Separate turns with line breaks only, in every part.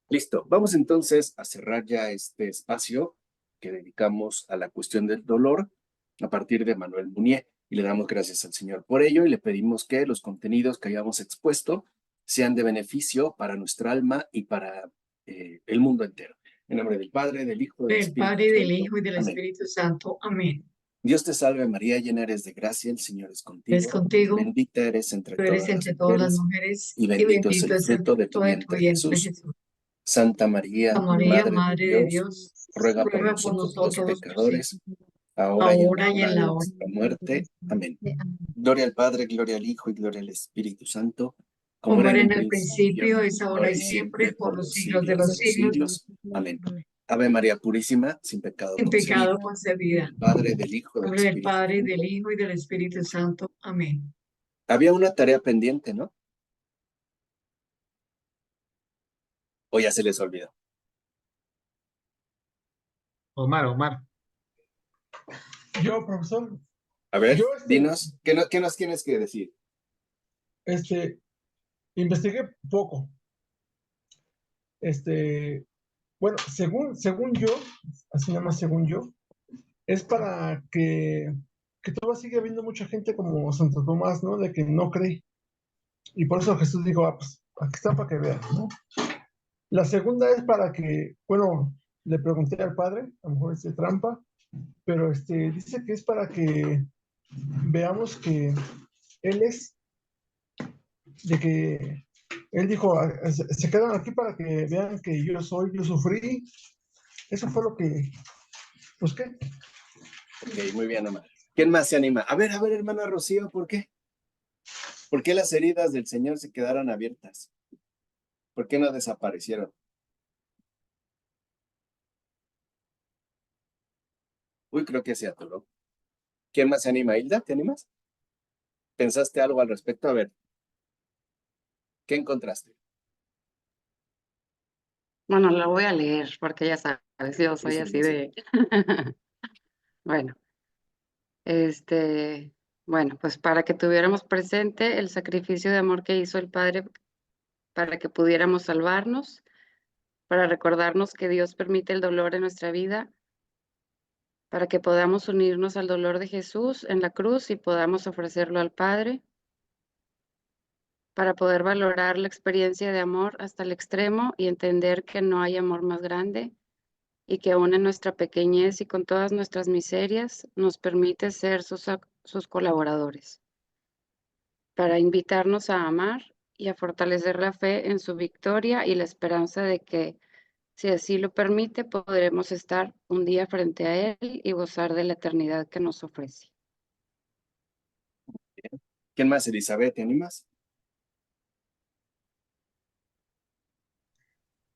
Listo. Vamos entonces a cerrar ya este espacio que dedicamos a la cuestión del dolor a partir de Manuel Munier. Y le damos gracias al Señor por ello y le pedimos que los contenidos que hayamos expuesto sean de beneficio para nuestra alma y para el mundo entero. En nombre del Padre, del Hijo, del
Del
Espíritu
Padre, del
Santo.
Hijo y del
Amén.
Espíritu Santo. Amén.
Dios te salve María, llena eres de gracia, el Señor es
Es
contigo.
contigo,
Bendita eres entre
tú eres
todas las
entre todas las
mujeres
mujeres,
y
y
bendito es
bendito
el
es el
fruto de tu
fruto de tu
vientre
vientre,
Jesús.
Jesús.
Santa
Santa
María,
María,
Madre de
Madre de
Dios,
Dios,
ruega por
ruega por
nosotros los
nosotros los
pecadores,
perseguidos,
ahora y en la
ahora y
hora
en
de
la hora.
nuestra muerte. Amén. Gloria al Padre, gloria al Hijo y gloria al Espíritu Santo, como
Como
era en
era
un
en el
principio,
principio, es ahora
ahora
y
y
siempre,
siempre,
por
por
los
los
siglos de
siglos de
los
los
siglos,
siglos. Amén. Ave María Purísima, sin pecado
sin
concebida.
pecado concebida.
Del Padre, del Hijo,
En
del
nombre del
Espíritu
Padre, del
Santo.
Hijo y del Espíritu Santo. Amén.
Había una tarea pendiente, ¿no? O ya se les olvidó.
Omar.
Yo, profesor,
A ver,
yo
dinos, qué nos tienes que decir?
investigué poco. Bueno, según yo, así nada más según yo, es para que todavía sigue habiendo mucha gente como Santo Tomás, ¿no? De que no cree. Y por eso Jesús dijo, ah, pues aquí está para que vean, ¿no? La segunda es para que, bueno, le pregunté al padre, a lo mejor es trampa, pero dice que es para que veamos que Él es, de que Él dijo, se quedan aquí para que vean que yo sufrí. Eso fue lo que busqué.
Ok, muy bien, Omar. ¿Quién más se anima? A ver, hermana Rocío, ¿por qué? ¿Por qué las heridas del Señor se quedaron abiertas? ¿Por qué no desaparecieron? Uy, creo que se atoró. ¿Quién más se anima? Hilda, ¿te animas? ¿Pensaste algo al respecto? A ver, ¿qué encontraste?
Bueno, lo voy a leer porque ya sabes, yo soy
Sí,
así
sí.
de... Bueno, bueno, pues para que tuviéramos presente el sacrificio de amor que hizo el Padre para que pudiéramos salvarnos, para recordarnos que Dios permite el dolor en nuestra vida, para que podamos unirnos al dolor de Jesús en la cruz y podamos ofrecerlo al Padre, para poder valorar la experiencia de amor hasta el extremo y entender que no hay amor más grande y que aún en nuestra pequeñez y con todas nuestras miserias nos permite ser sus colaboradores, para invitarnos a amar y a fortalecer la fe en su victoria y la esperanza de que, si así lo permite, podremos estar un día frente a Él y gozar de la eternidad que nos ofrece.
¿Quién más, Elizabeth? ¿Te animas?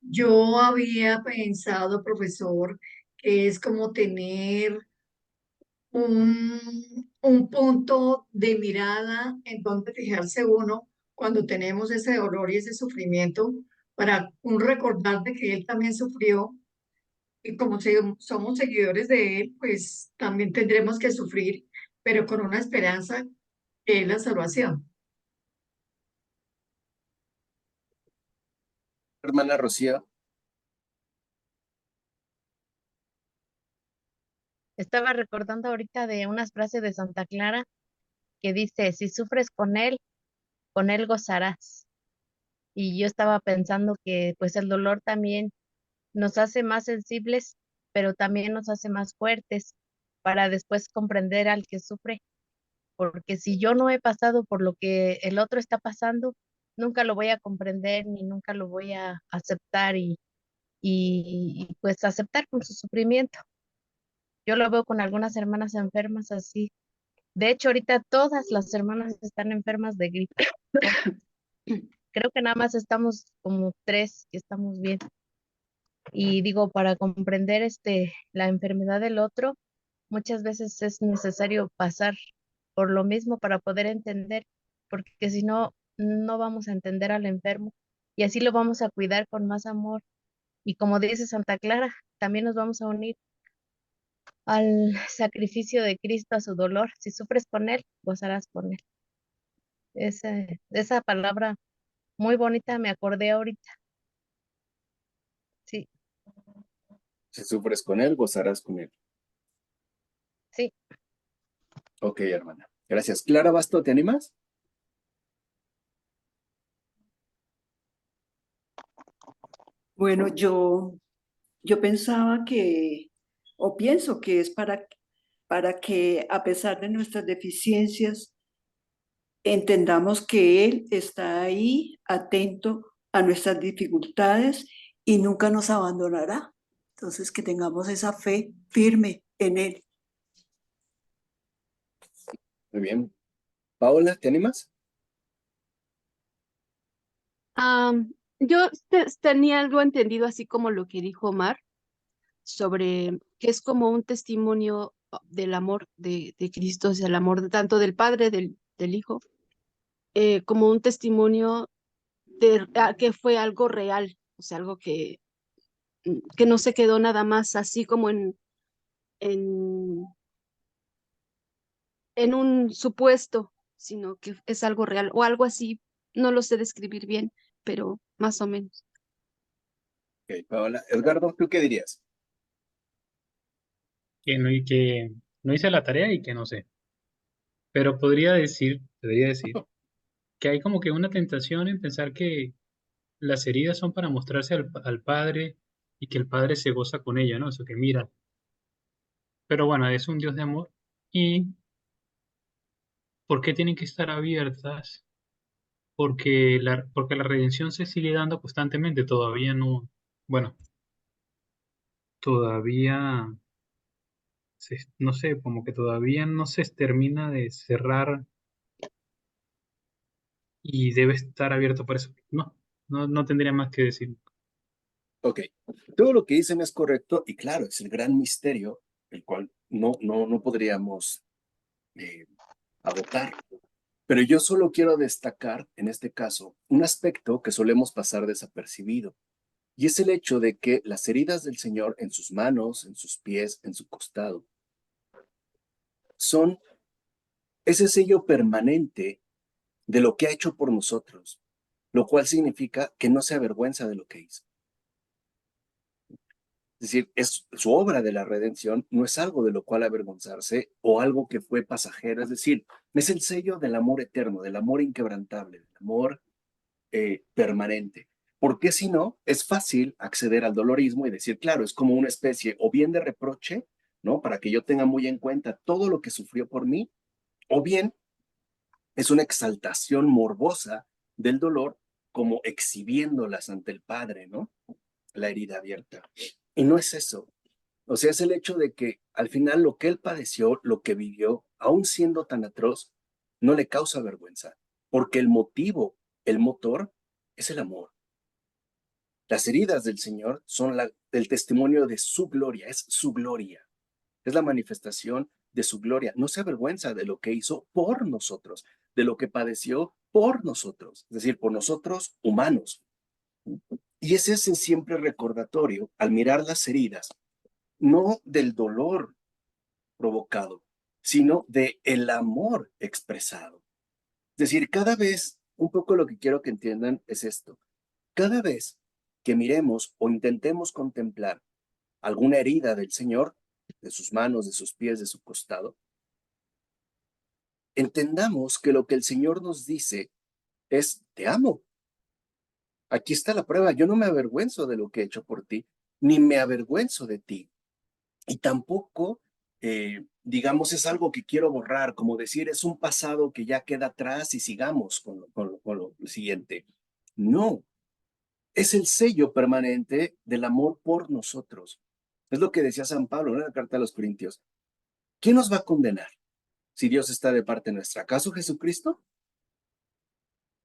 Yo había pensado, profesor, que es como tener un punto de mirada en donde fijarse uno cuando tenemos ese dolor y ese sufrimiento, para un recordar de que él también sufrió, y como somos seguidores de él, pues también tendremos que sufrir, pero con una esperanza que es la salvación.
Hermana Rocío.
Estaba recordando ahorita de unas frases de Santa Clara que dice, si sufres con él gozarás. Y yo estaba pensando que pues el dolor también nos hace más sensibles, pero también nos hace más fuertes para después comprender al que sufre. Porque si yo no he pasado por lo que el otro está pasando, nunca lo voy a comprender ni nunca lo voy a aceptar y pues aceptar con su sufrimiento. Yo lo veo con algunas hermanas enfermas así. De hecho, ahorita todas las hermanas están enfermas de gripe. Creo que nada más estamos como tres que estamos bien. Y digo, para comprender la enfermedad del otro, muchas veces es necesario pasar por lo mismo para poder entender, porque si no, no vamos a entender al enfermo y así lo vamos a cuidar con más amor. Y como dice Santa Clara, también nos vamos a unir al sacrificio de Cristo, a su dolor. Si sufres con Él, gozarás con Él. Esa palabra muy bonita me acordé ahorita.
Si sufres con él, gozarás con él.
Sí.
Ok, hermana. Gracias. Clara Basto, ¿te animas?
Bueno, yo pensaba que, o pienso que es para que a pesar de nuestras deficiencias, entendamos que Él está ahí, atento a nuestras dificultades y nunca nos abandonará. Entonces, que tengamos esa fe firme en Él.
Muy bien. Paola, ¿te animas?
Yo tenía algo entendido así como lo que dijo Omar, sobre que es como un testimonio del amor de Cristo, o sea, el amor tanto del Padre, del Hijo, como un testimonio de que fue algo real, o sea, algo que no se quedó nada más así como en, en un supuesto, sino que es algo real o algo así. No lo sé describir bien, pero más o menos.
Ok, Paola. Edgardo, ¿tú qué dirías?
Que no hice la tarea y que no sé. Pero podría decir que hay como que una tentación en pensar que las heridas son para mostrarse al padre y que el padre se goza con ella, ¿no? Eso que mira. Pero bueno, es un Dios de amor. ¿Y por qué tienen que estar abiertas? Porque la redención se sigue dando constantemente. Todavía no, bueno, todavía, no sé, como que todavía no se termina de cerrar y debe estar abierto por eso. No tendría más que decir.
Ok. Todo lo que dicen es correcto y claro, es el gran misterio, el cual no podríamos agotar. Pero yo solo quiero destacar, en este caso, un aspecto que solemos pasar desapercibido, y es el hecho de que las heridas del Señor en sus manos, en sus pies, en su costado, son ese sello permanente de lo que ha hecho por nosotros, lo cual significa que no se avergüenza de lo que hizo. Es decir, es su obra de la redención, no es algo de lo cual avergonzarse o algo que fue pasajero, es decir, es el sello del amor eterno, del amor inquebrantable, del amor permanente. Porque si no, es fácil acceder al dolorismo y decir, claro, es como una especie o bien de reproche, ¿no? Para que yo tenga muy en cuenta todo lo que sufrió por mí, o bien es una exaltación morbosa del dolor, como exhibiéndolas ante el Padre, ¿no? La herida abierta. Y no es eso. O sea, es el hecho de que al final lo que él padeció, lo que vivió, aún siendo tan atroz, no le causa vergüenza, porque el motivo, el motor, es el amor. Las heridas del Señor son el testimonio de su gloria, es su gloria, es la manifestación de su gloria. No se avergüenza de lo que hizo por nosotros, de lo que padeció por nosotros, es decir, por nosotros humanos. Y ese es el siempre recordatorio al mirar las heridas, no del dolor provocado, sino de el amor expresado. Es decir, cada vez, un poco lo que quiero que entiendan es esto, cada vez que miremos o intentemos contemplar alguna herida del Señor, de sus manos, de sus pies, de su costado, entendamos que lo que el Señor nos dice es, te amo. Aquí está la prueba, yo no me avergüenzo de lo que he hecho por ti, ni me avergüenzo de ti. Y tampoco, digamos, es algo que quiero borrar, como decir, es un pasado que ya queda atrás y sigamos con lo siguiente. No, es el sello permanente del amor por nosotros. Es lo que decía San Pablo en la carta a los Corintios. ¿Quién nos va a condenar si Dios está de parte nuestra? ¿Acaso Jesucristo?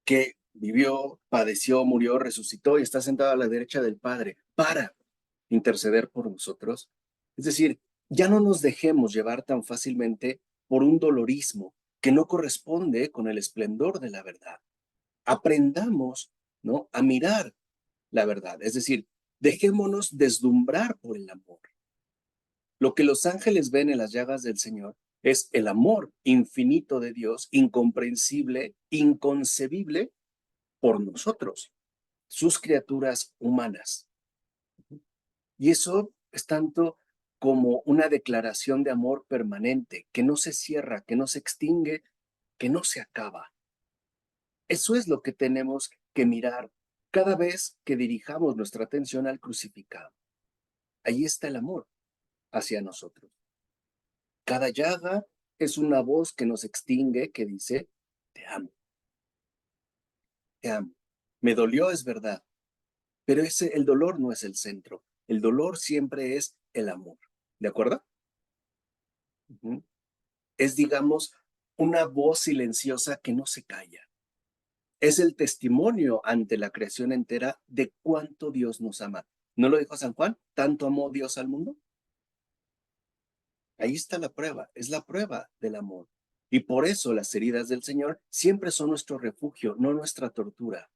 Que vivió, padeció, murió, resucitó y está sentado a la derecha del Padre para interceder por nosotros. Es decir, ya no nos dejemos llevar tan fácilmente por un dolorismo que no corresponde con el esplendor de la verdad. Aprendamos, ¿no?, a mirar la verdad. Es decir, dejémonos deslumbrar por el amor. Lo que los ángeles ven en las llagas del Señor es el amor infinito de Dios, incomprensible, inconcebible por nosotros, sus criaturas humanas. Y eso es tanto como una declaración de amor permanente, que no se cierra, que no se extingue, que no se acaba. Eso es lo que tenemos que mirar cada vez que dirijamos nuestra atención al crucificado. Ahí está el amor hacia nosotros. Cada llaga es una voz que nos extingue, que dice, te amo. Te amo. Me dolió, es verdad, pero el dolor no es el centro. El dolor siempre es el amor. ¿De acuerdo? Es, digamos, una voz silenciosa que no se calla. Es el testimonio ante la creación entera de cuánto Dios nos ama. ¿No lo dijo San Juan? ¿Tanto amó Dios al mundo? Ahí está la prueba, es la prueba del amor. Y por eso las heridas del Señor siempre son nuestro refugio, no nuestra tortura.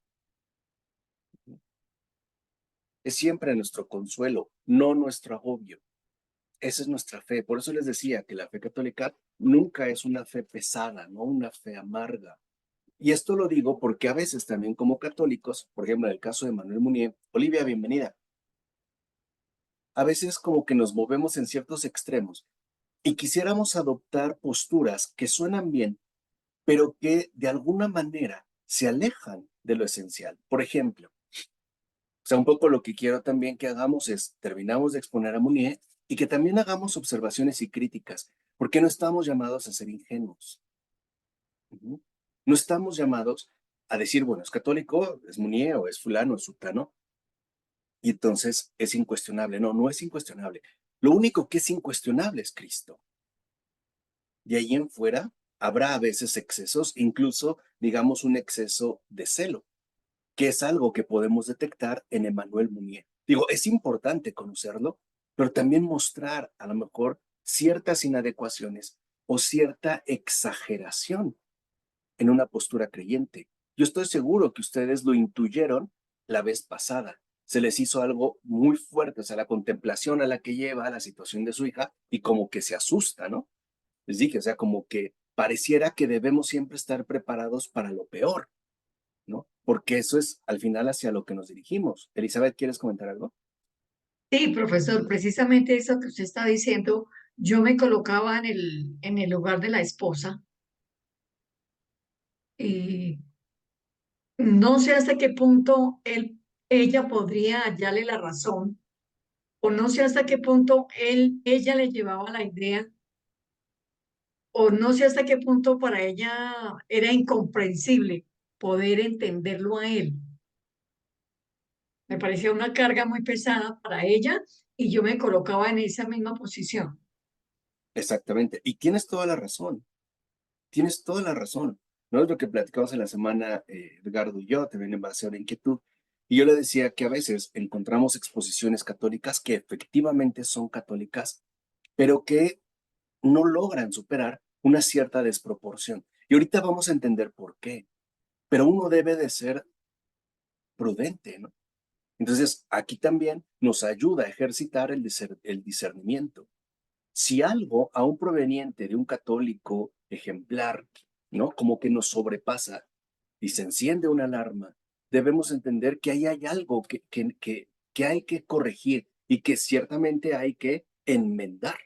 Es siempre nuestro consuelo, no nuestro agobio. Esa es nuestra fe. Por eso les decía que la fe católica nunca es una fe pesada, no una fe amarga. Y esto lo digo porque a veces también como católicos, por ejemplo, en el caso de Manuel Munier, Olivia, bienvenida. A veces como que nos movemos en ciertos extremos y quisiéramos adoptar posturas que suenan bien, pero que de alguna manera se alejan de lo esencial. Por ejemplo, o sea, un poco lo que quiero también que hagamos es, terminamos de exponer a Munier y que también hagamos observaciones y críticas, porque no estamos llamados a ser ingenuos. No estamos llamados a decir, bueno, es católico, es Munier o es fulano, es sutano, y entonces es incuestionable. No, no es incuestionable. Lo único que es incuestionable es Cristo. De ahí en fuera habrá a veces excesos, incluso, digamos, un exceso de celo, que es algo que podemos detectar en Emmanuel Munier. Digo, es importante conocerlo, pero también mostrar a lo mejor ciertas inadecuaciones o cierta exageración en una postura creyente. Yo estoy seguro que ustedes lo intuyeron la vez pasada. Se les hizo algo muy fuerte, o sea, la contemplación a la que lleva la situación de su hija y como que se asusta, ¿no? Les dije, o sea, como que pareciera que debemos siempre estar preparados para lo peor, ¿no? Porque eso es al final hacia lo que nos dirigimos. Elizabeth, ¿quieres comentar algo?
Sí, profesor, precisamente eso que usted está diciendo, yo me colocaba en el lugar de la esposa y no sé hasta qué punto ella podría hallarle la razón, o no sé hasta qué punto ella le llevaba la idea, o no sé hasta qué punto para ella era incomprensible poder entenderlo a él. Me parecía una carga muy pesada para ella y yo me colocaba en esa misma posición.
Exactamente. Y tienes toda la razón. Tienes toda la razón. No es lo que platicamos en la semana, Edgardo y yo, también en base a una inquietud. Y yo le decía que a veces encontramos exposiciones católicas que efectivamente son católicas, pero que no logran superar una cierta desproporción. Y ahorita vamos a entender por qué. Pero uno debe de ser prudente, ¿no? Entonces, aquí también nos ayuda a ejercitar el discernimiento. Si algo, aún proveniente de un católico ejemplar, ¿no? Como que nos sobrepasa y se enciende una alarma, debemos entender que ahí hay algo que hay que corregir y que ciertamente hay que enmendar.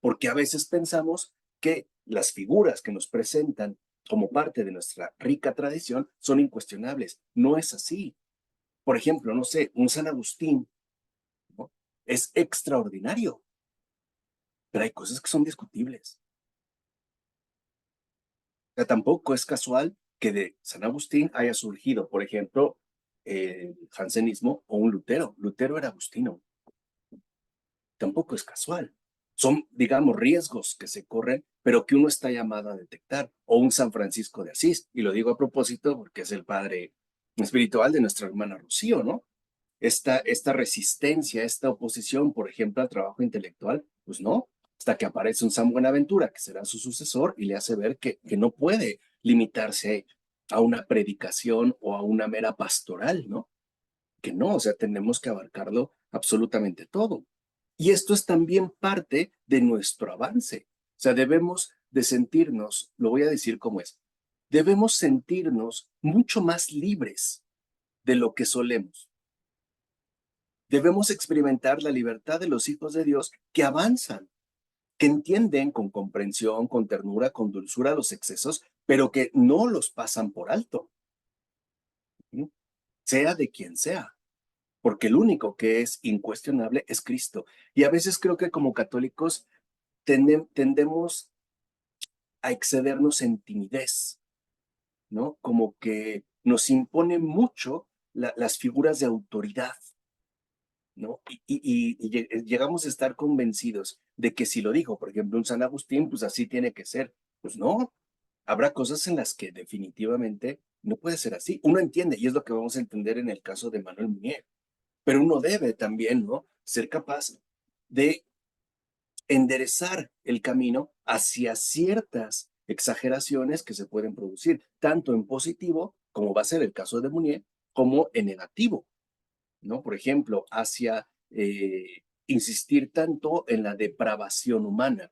Porque a veces pensamos que las figuras que nos presentan como parte de nuestra rica tradición son incuestionables. No es así. Por ejemplo, no sé, un San Agustín, ¿no? Es extraordinario, pero hay cosas que son discutibles. O sea, tampoco es casual que de San Agustín haya surgido, por ejemplo, el jansenismo o un Lutero. Lutero era agustino. Tampoco es casual. Son, digamos, riesgos que se corren, pero que uno está llamado a detectar. O un San Francisco de Asís. Y lo digo a propósito porque es el padre espiritual de nuestra hermana Rocío, ¿no? Esta resistencia, esta oposición, por ejemplo, al trabajo intelectual, pues no, hasta que aparece un San Buenaventura, que será su sucesor, y le hace ver que no puede limitarse a una predicación o a una mera pastoral, ¿no? Que no, o sea, tenemos que abarcarlo absolutamente todo. Y esto es también parte de nuestro avance. O sea, debemos de sentirnos, lo voy a decir como es, debemos sentirnos mucho más libres de lo que solemos. Debemos experimentar la libertad de los hijos de Dios que avanzan, que entienden con comprensión, con ternura, con dulzura los excesos, pero que no los pasan por alto, ¿sí? Sea de quien sea, porque el único que es incuestionable es Cristo. Y a veces creo que como católicos tendemos a excedernos en timidez, ¿no? Como que nos imponen mucho las figuras de autoridad, ¿no? Llegamos a estar convencidos de que si lo dijo, por ejemplo, un San Agustín, pues así tiene que ser. Pues no, habrá cosas en las que definitivamente no puede ser así. Uno entiende, y es lo que vamos a entender en el caso de Manuel Munier, pero uno debe también, ¿no? Ser capaz de enderezar el camino hacia ciertas exageraciones que se pueden producir, tanto en positivo, como va a ser el caso de Munier, como en negativo, ¿no? Por ejemplo, hacia insistir tanto en la depravación humana,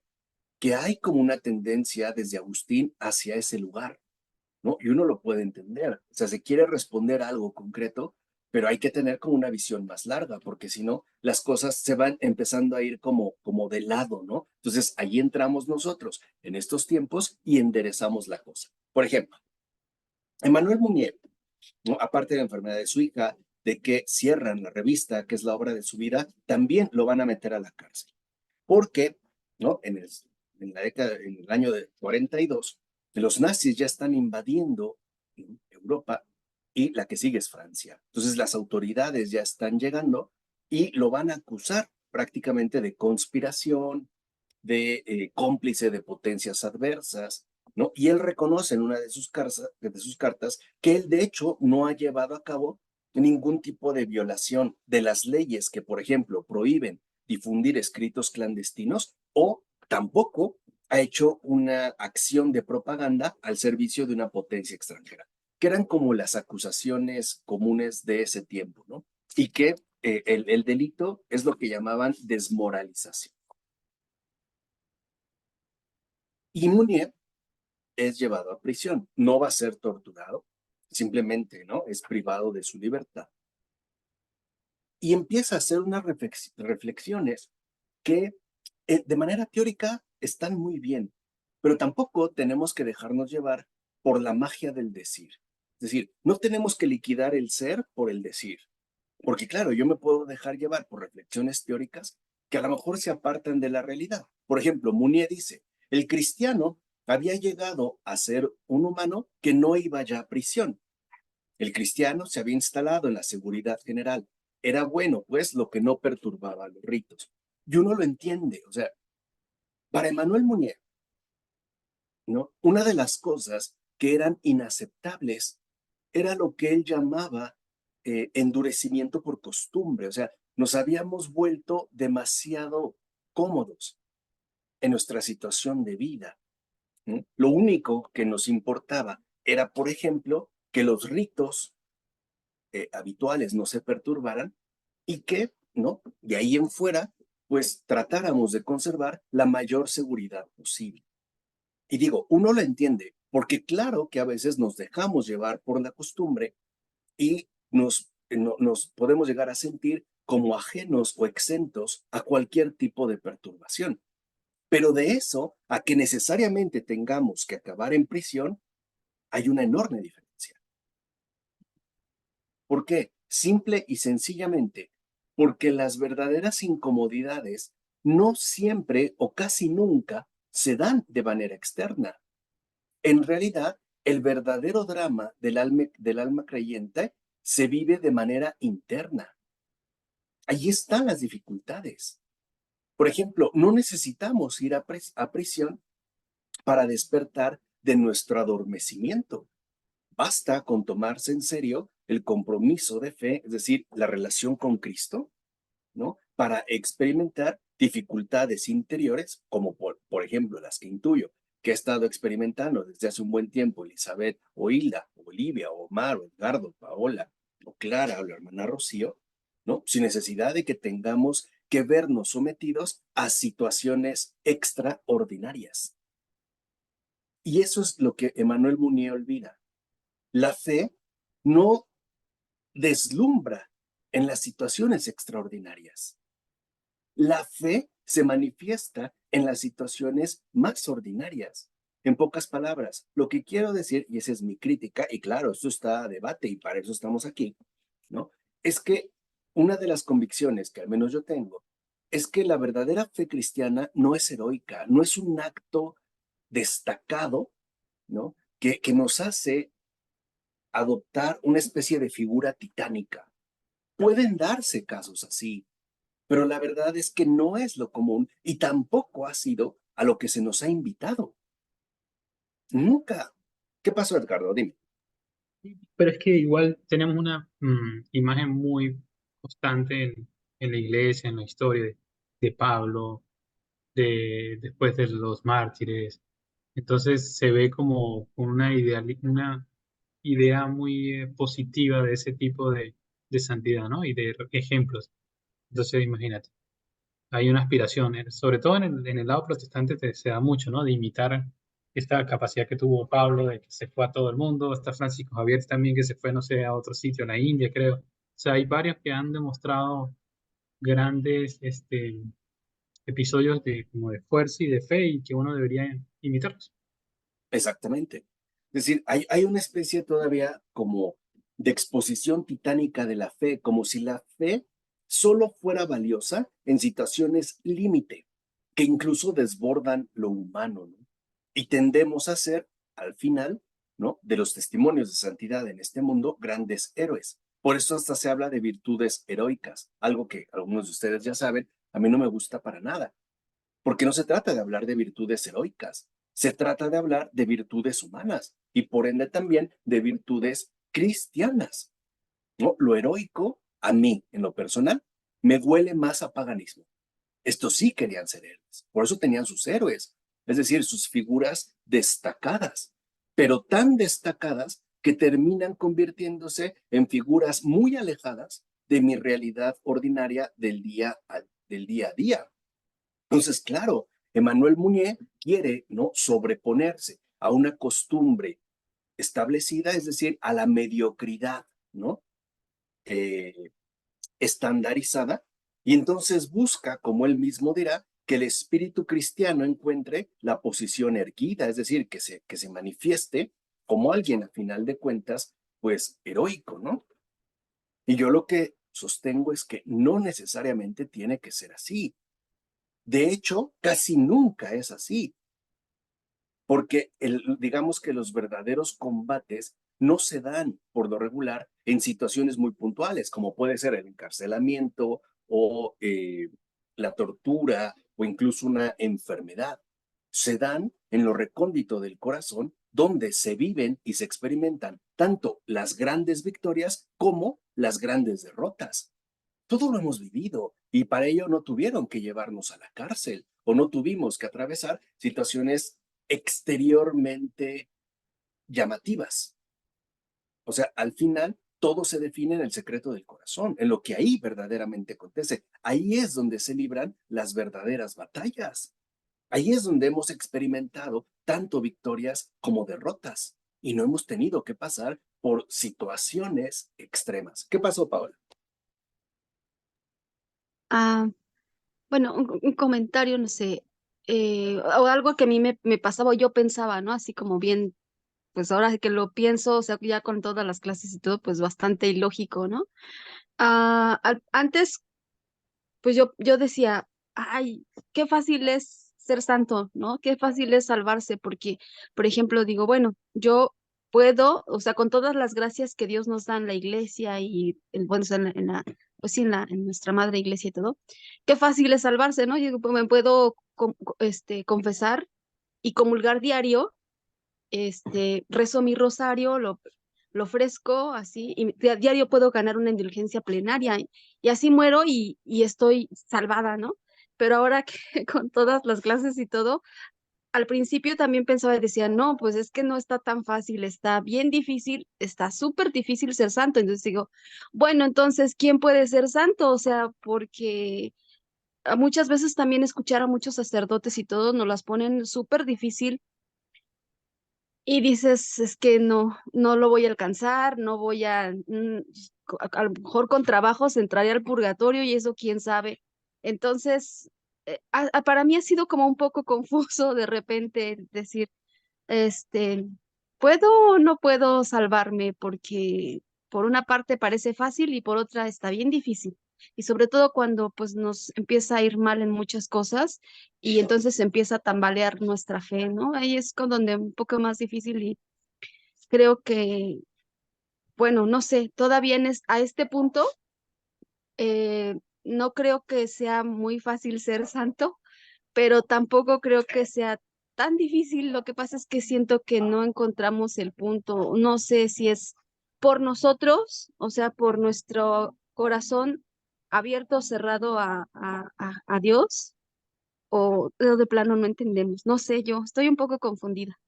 que hay como una tendencia desde Agustín hacia ese lugar, ¿no? Y uno lo puede entender. O sea, se quiere responder a algo concreto, pero hay que tener como una visión más larga, porque si no, las cosas se van empezando a ir como de lado, ¿no? Entonces, ahí entramos nosotros en estos tiempos y enderezamos la cosa. Por ejemplo, Emmanuel Munier, ¿no? Aparte de la enfermedad de su hija, de que cierran la revista, que es la obra de su vida, también lo van a meter a la cárcel. Porque, ¿no? En la década, en el año de 42, los nazis ya están invadiendo Europa y la que sigue es Francia. Entonces las autoridades ya están llegando y lo van a acusar prácticamente de conspiración, de cómplice de potencias adversas, ¿no? Y él reconoce en una de sus cartas que él de hecho no ha llevado a cabo ningún tipo de violación de las leyes que, por ejemplo, prohíben difundir escritos clandestinos o tampoco ha hecho una acción de propaganda al servicio de una potencia extranjera, que eran como las acusaciones comunes de ese tiempo, ¿no? Y que el delito es lo que llamaban desmoralización. Y Munier es llevado a prisión, no va a ser torturado, simplemente, ¿no? Es privado de su libertad. Y empieza a hacer unas reflexiones que de manera teórica están muy bien, pero tampoco tenemos que dejarnos llevar por la magia del decir. Es decir, no tenemos que liquidar el ser por el decir, porque claro, yo me puedo dejar llevar por reflexiones teóricas que a lo mejor se apartan de la realidad. Por ejemplo, Munier dice, el cristiano había llegado a ser un humano que no iba ya a prisión. El cristiano se había instalado en la seguridad general. Era bueno, pues, lo que no perturbaba los ritos. Y uno lo entiende. O sea, para Emmanuel Munier, ¿no? Una de las cosas que eran inaceptables era lo que él llamaba endurecimiento por costumbre. O sea, nos habíamos vuelto demasiado cómodos en nuestra situación de vida, ¿no? Lo único que nos importaba era, por ejemplo, que los ritos habituales no se perturbaran y que, ¿no? De ahí en fuera, pues tratáramos de conservar la mayor seguridad posible. Y digo, uno lo entiende, porque claro que a veces nos dejamos llevar por la costumbre y nos podemos llegar a sentir como ajenos o exentos a cualquier tipo de perturbación. Pero de eso a que necesariamente tengamos que acabar en prisión, hay una enorme diferencia. ¿Por qué? Simple y sencillamente, porque las verdaderas incomodidades no siempre o casi nunca se dan de manera externa. En realidad, el verdadero drama del alma creyente se vive de manera interna. Allí están las dificultades. Por ejemplo, no necesitamos ir a prisión para despertar de nuestro adormecimiento. Basta con tomarse en serio el compromiso de fe, es decir, la relación con Cristo, ¿no? Para experimentar dificultades interiores, como por ejemplo las que intuyo que he estado experimentando desde hace un buen tiempo Elizabeth o Hilda, o Olivia, o Omar, o Edgardo, Paola, o Clara, o la hermana Rocío, ¿no? Sin necesidad de que tengamos que vernos sometidos a situaciones extraordinarias. Y eso es lo que Emmanuel Munier olvida. La fe no deslumbra en las situaciones extraordinarias. La fe se manifiesta en las situaciones más ordinarias. En pocas palabras, lo que quiero decir, y esa es mi crítica, y claro, esto está a debate y para eso estamos aquí, ¿no? Es que una de las convicciones que al menos yo tengo es que la verdadera fe cristiana no es heroica, no es un acto destacado, ¿no? Que nos hace adoptar una especie de figura titánica. Pueden darse casos así, pero la verdad es que no es lo común y tampoco ha sido a lo que se nos ha invitado. Nunca. ¿Qué pasó, Edgardo? Dime.
Pero es que igual tenemos una imagen muy constante en la iglesia, en la historia de Pablo, después de los mártires. Entonces se ve como una idea muy positiva de ese tipo de santidad, ¿no? Y de ejemplos. Entonces imagínate, hay una aspiración, sobre todo en el lado protestante se da mucho, ¿no? De imitar esta capacidad que tuvo Pablo, de que se fue a todo el mundo. Está Francisco Javier también, que se fue, no sé, a otro sitio, a la India, creo. O sea, hay varios que han demostrado grandes episodios como de fuerza y de fe y que uno debería imitarlos.
Exactamente. Es decir, hay una especie todavía como de exposición titánica de la fe, como si la fe solo fuera valiosa en situaciones límite, que incluso desbordan lo humano, ¿no? Y tendemos a ser, al final, ¿no? De los testimonios de santidad en este mundo, grandes héroes. Por eso hasta se habla de virtudes heroicas, algo que algunos de ustedes ya saben, a mí no me gusta para nada, porque no se trata de hablar de virtudes heroicas, se trata de hablar de virtudes humanas y por ende también de virtudes cristianas, ¿no? Lo heroico, a mí, en lo personal, me huele más a paganismo. Estos sí querían ser héroes, por eso tenían sus héroes, es decir, sus figuras destacadas, pero tan destacadas que terminan convirtiéndose en figuras muy alejadas de mi realidad ordinaria del día a día. Entonces, claro, Emmanuel Mounier quiere, ¿no?, sobreponerse a una costumbre establecida, es decir, a la mediocridad, ¿no? Estandarizada, y entonces busca, como él mismo dirá, que el espíritu cristiano encuentre la posición erguida, es decir, que se manifieste como alguien, a final de cuentas, pues heroico, ¿no? Y yo lo que sostengo es que no necesariamente tiene que ser así. De hecho, casi nunca es así, porque digamos que los verdaderos combates no se dan por lo regular en situaciones muy puntuales, como puede ser el encarcelamiento o la tortura o incluso una enfermedad. Se dan en lo recóndito del corazón, donde se viven y se experimentan tanto las grandes victorias como las grandes derrotas. Todo lo hemos vivido y para ello no tuvieron que llevarnos a la cárcel o no tuvimos que atravesar situaciones exteriormente llamativas. O sea, al final todo se define en el secreto del corazón, en lo que ahí verdaderamente acontece. Ahí es donde se libran las verdaderas batallas. Ahí es donde hemos experimentado tanto victorias como derrotas y no hemos tenido que pasar por situaciones extremas. ¿Qué pasó, Paola?
Ah, bueno, un comentario, no sé, o algo que a mí me pasaba, o yo pensaba, ¿no? Así como bien, pues ahora que lo pienso, o sea, ya con todas las clases y todo, pues bastante ilógico, ¿no? Antes, pues yo decía, ay, qué fácil es ser santo, ¿no? Qué fácil es salvarse, porque, por ejemplo, digo, bueno, yo puedo, o sea, con todas las gracias que Dios nos da en la iglesia y, bueno, o sea, pues sí, en nuestra madre iglesia y todo, qué fácil es salvarse, ¿no? Yo digo, pues, me puedo confesar y comulgar diario, rezo mi rosario, lo ofrezco así, y diario puedo ganar una indulgencia plenaria, y así muero y estoy salvada, ¿no? Pero ahora que con todas las clases y todo, al principio también pensaba y decía, no, pues es que no está tan fácil, está bien difícil, está súper difícil ser santo. Entonces digo, bueno, entonces, ¿quién puede ser santo? O sea, porque muchas veces también escuchar a muchos sacerdotes y todo nos las ponen súper difícil y dices, es que no lo voy a alcanzar, no voy a, a lo mejor con trabajos entraría al purgatorio y eso quién sabe. Entonces, para mí ha sido como un poco confuso de repente decir, este, ¿puedo o no puedo salvarme? Porque por una parte parece fácil y por otra está bien difícil. Y sobre todo cuando pues nos empieza a ir mal en muchas cosas y entonces se empieza a tambalear nuestra fe, ¿no? Ahí es con donde un poco más difícil y creo que, bueno, no sé, todavía a este punto no creo que sea muy fácil ser santo, pero tampoco creo que sea tan difícil. Lo que pasa es que siento que no encontramos el punto. No sé si es por nosotros, o sea, por nuestro corazón abierto o cerrado a Dios, o de plano no entendemos. No sé, yo estoy un poco confundida.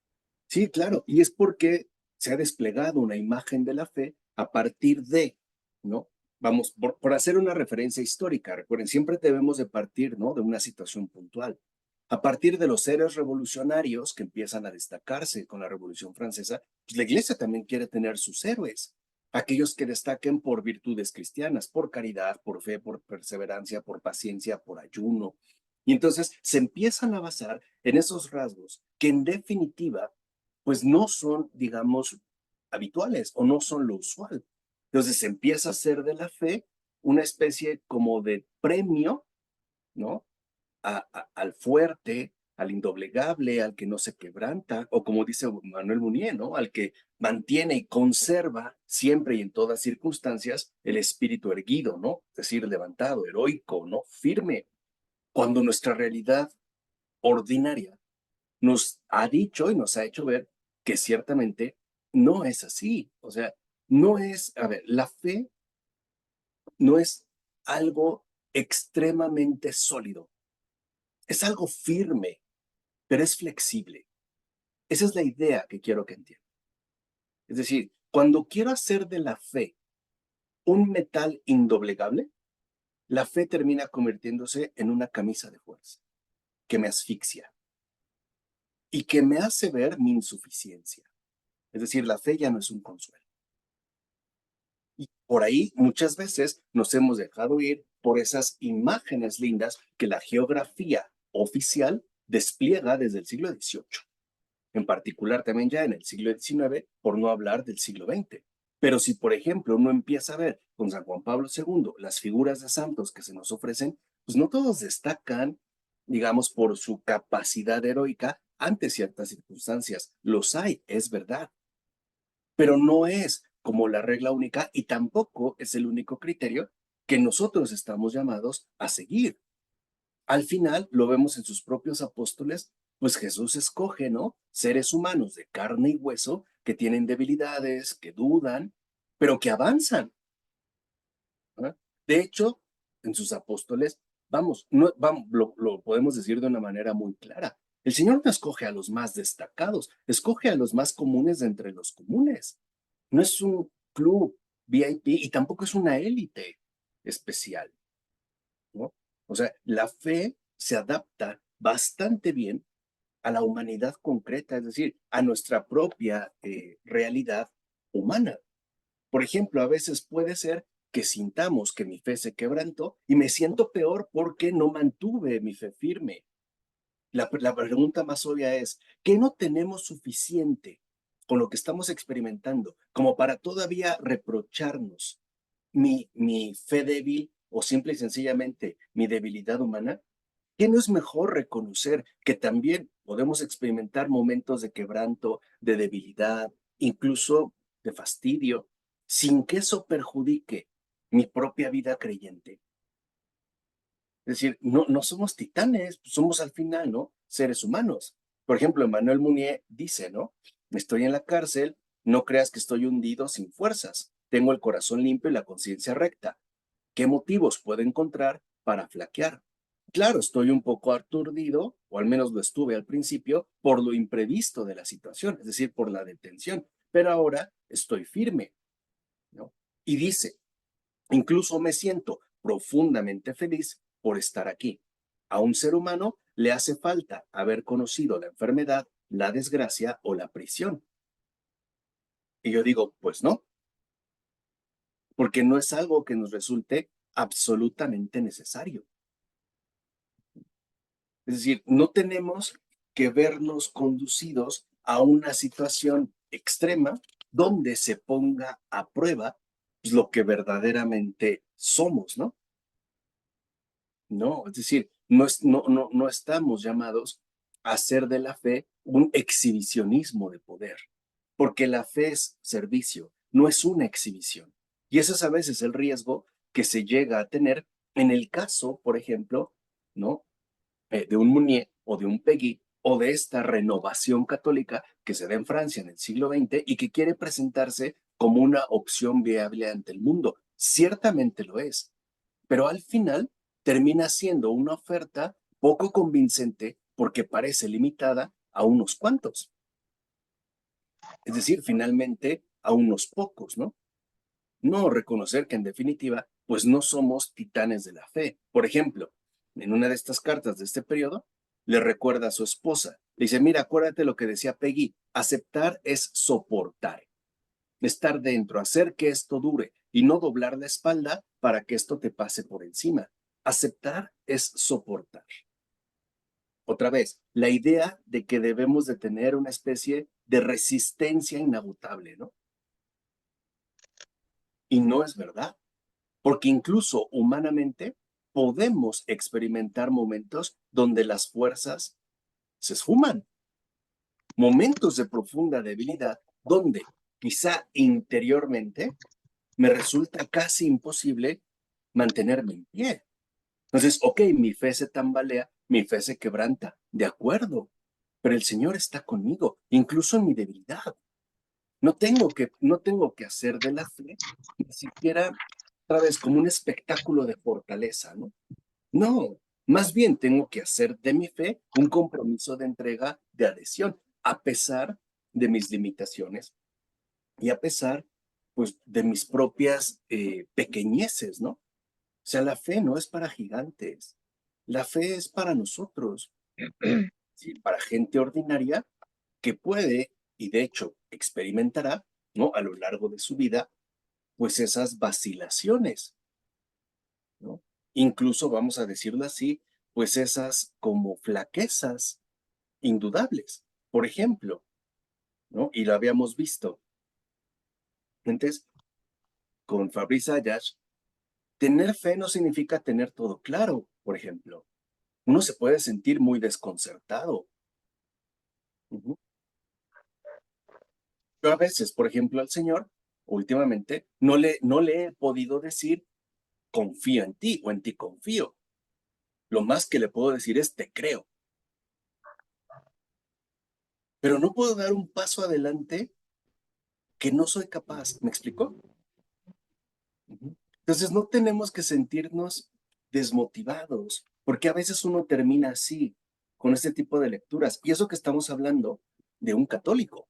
Sí, claro, y es porque se ha desplegado una imagen de la fe a partir de, ¿no? Vamos, por hacer una referencia histórica, recuerden, siempre debemos de partir, ¿no? De una situación puntual. A partir de los héroes revolucionarios que empiezan a destacarse con la Revolución Francesa, pues la Iglesia también quiere tener sus héroes, aquellos que destaquen por virtudes cristianas, por caridad, por fe, por perseverancia, por paciencia, por ayuno. Y entonces se empiezan a basar en esos rasgos que en definitiva pues no son, digamos, habituales o no son lo usual. Entonces se empieza a hacer de la fe una especie como de premio, ¿no? Al fuerte, al indoblegable, al que no se quebranta, o como dice Manuel Munier, ¿no? Al que mantiene y conserva siempre y en todas circunstancias el espíritu erguido, ¿no? Es decir, levantado, heroico, ¿no? Firme. Cuando nuestra realidad ordinaria nos ha dicho y nos ha hecho ver que ciertamente no es así. O sea, no es, a ver, la fe no es algo extremadamente sólido, es algo firme, pero es flexible. Esa es la idea que quiero que entiendan. Es decir, cuando quiero hacer de la fe un metal indoblegable, la fe termina convirtiéndose en una camisa de fuerza que me asfixia y que me hace ver mi insuficiencia. Es decir, la fe ya no es un consuelo. Y por ahí muchas veces nos hemos dejado ir por esas imágenes lindas que la geografía oficial despliega desde el siglo XVIII. En particular también ya en el siglo XIX, por no hablar del siglo XX. Pero si, por ejemplo, uno empieza a ver con San Juan Pablo II las figuras de santos que se nos ofrecen, pues no todos destacan, digamos, por su capacidad heroica ante ciertas circunstancias. Los hay, es verdad, pero no es como la regla única y tampoco es el único criterio que nosotros estamos llamados a seguir. Al final lo vemos en sus propios apóstoles, pues Jesús escoge, ¿no? Seres humanos de carne y hueso que tienen debilidades, que dudan, pero que avanzan, ¿no? De hecho, en sus apóstoles, vamos, no, vamos lo podemos decir de una manera muy clara. El Señor no escoge a los más destacados, escoge a los más comunes de entre los comunes. No es un club VIP y tampoco es una élite especial, ¿no? O sea, la fe se adapta bastante bien a la humanidad concreta, es decir, a nuestra propia realidad humana. Por ejemplo, a veces puede ser que sintamos que mi fe se quebrantó y me siento peor porque no mantuve mi fe firme. La pregunta más obvia es, ¿qué no tenemos suficiente con lo que estamos experimentando como para todavía reprocharnos mi fe débil o simple y sencillamente mi debilidad humana? ¿Qué no es mejor reconocer que también podemos experimentar momentos de quebranto, de debilidad, incluso de fastidio, sin que eso perjudique mi propia vida creyente? Es decir, no somos titanes, somos al final, ¿no? Seres humanos. Por ejemplo, Emmanuel Munier dice, ¿no? Estoy en la cárcel, no creas que estoy hundido sin fuerzas. Tengo el corazón limpio y la conciencia recta. ¿Qué motivos puedo encontrar para flaquear? Claro, estoy un poco aturdido, o al menos lo estuve al principio, por lo imprevisto de la situación, es decir, por la detención, pero ahora estoy firme, ¿no? Y dice, incluso me siento profundamente feliz por estar aquí. A un ser humano le hace falta haber conocido la enfermedad, la desgracia o la prisión. Y yo digo, pues no, porque no es algo que nos resulte absolutamente necesario. Es decir, no tenemos que vernos conducidos a una situación extrema donde se ponga a prueba pues, lo que verdaderamente somos, ¿no? No, es decir, no estamos llamados a hacer de la fe un exhibicionismo de poder, porque la fe es servicio, no es una exhibición. Y ese es a veces el riesgo que se llega a tener en el caso, por ejemplo, ¿no? De un Mounier o de un Péguy o de esta renovación católica que se da en Francia en el siglo XX y que quiere presentarse como una opción viable ante el mundo. Ciertamente lo es, pero al final termina siendo una oferta poco convincente porque parece limitada a unos cuantos. Es decir, finalmente a unos pocos, ¿no? No reconocer que en definitiva, pues no somos titanes de la fe. Por ejemplo, en una de estas cartas de este periodo, le recuerda a su esposa, le dice, mira, acuérdate lo que decía Péguy, aceptar es soportar, estar dentro, hacer que esto dure y no doblar la espalda para que esto te pase por encima. Aceptar es soportar. Otra vez, la idea de que debemos de tener una especie de resistencia inagotable, ¿no? Y no es verdad, porque incluso humanamente podemos experimentar momentos donde las fuerzas se esfuman, momentos de profunda debilidad donde quizá interiormente me resulta casi imposible mantenerme en pie. Entonces, ok, mi fe se tambalea, mi fe se quebranta, de acuerdo, pero el Señor está conmigo, incluso en mi debilidad. No tengo que hacer de la fe ni siquiera, otra vez, como un espectáculo de fortaleza, ¿no? No, más bien tengo que hacer de mi fe un compromiso de entrega, de adhesión, a pesar de mis limitaciones y a pesar, pues, de mis propias pequeñeces, ¿no? O sea, la fe no es para gigantes, la fe es para nosotros, ¿sí? Para gente ordinaria que puede y de hecho experimentará, ¿no? A lo largo de su vida, pues esas vacilaciones, ¿no? Incluso vamos a decirlo así, pues esas como flaquezas indudables, por ejemplo, ¿no? Y lo habíamos visto. Entonces, con Fabrice Ayash, tener fe no significa tener todo claro, por ejemplo. Uno se puede sentir muy desconcertado. Ujú. Yo a veces, por ejemplo, al Señor, últimamente, no le he podido decir, confío en ti o en ti confío. Lo más que le puedo decir es, te creo. Pero no puedo dar un paso adelante que no soy capaz. ¿Me explicó? Ujú. Entonces no tenemos que sentirnos desmotivados, porque a veces uno termina así, con este tipo de lecturas. Y eso que estamos hablando de un católico.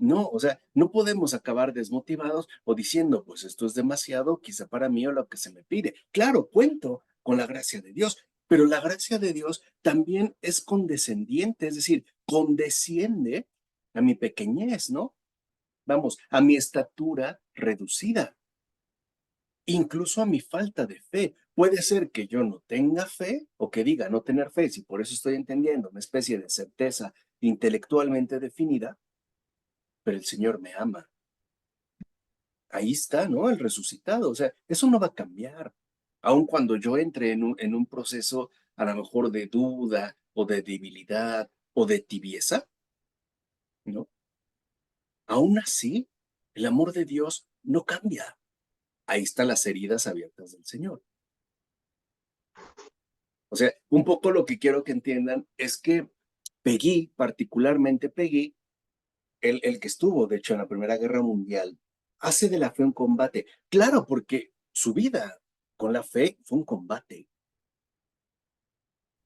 No, o sea, no podemos acabar desmotivados o diciendo, pues esto es demasiado, quizá para mí o lo que se me pide. Claro, cuento con la gracia de Dios, pero la gracia de Dios también es condescendiente, es decir, condesciende a mi pequeñez, ¿no? Vamos, a mi estatura reducida, incluso a mi falta de fe. Puede ser que yo no tenga fe o que diga no tener fe, si por eso estoy entendiendo una especie de certeza intelectualmente definida, pero el Señor me ama. Ahí está, ¿no? El resucitado. O sea, eso no va a cambiar. Aun cuando yo entre en un proceso a lo mejor de duda o de debilidad o de tibieza, ¿no? Aún así, el amor de Dios no cambia. Ahí están las heridas abiertas del Señor. O sea, un poco lo que quiero que entiendan es que Péguy, particularmente Péguy, el que estuvo, de hecho, en la Primera Guerra Mundial, hace de la fe un combate. Claro, porque su vida con la fe fue un combate,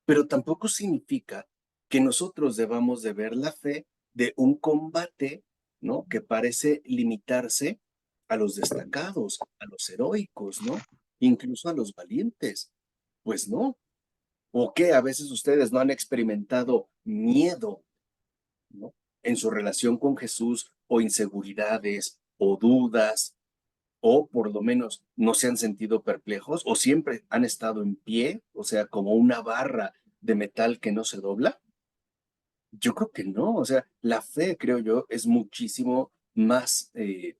pero tampoco significa que nosotros debamos de ver la fe de un combate, ¿no? Que parece limitarse a los destacados, a los heroicos, ¿no? Incluso a los valientes. Pues no. ¿O qué? A veces ustedes no han experimentado miedo, ¿no? En su relación con Jesús o inseguridades o dudas, o por lo menos no se han sentido perplejos, o siempre han estado en pie, o sea, como una barra de metal que no se dobla. Yo creo que no, o sea, la fe, creo yo, es muchísimo más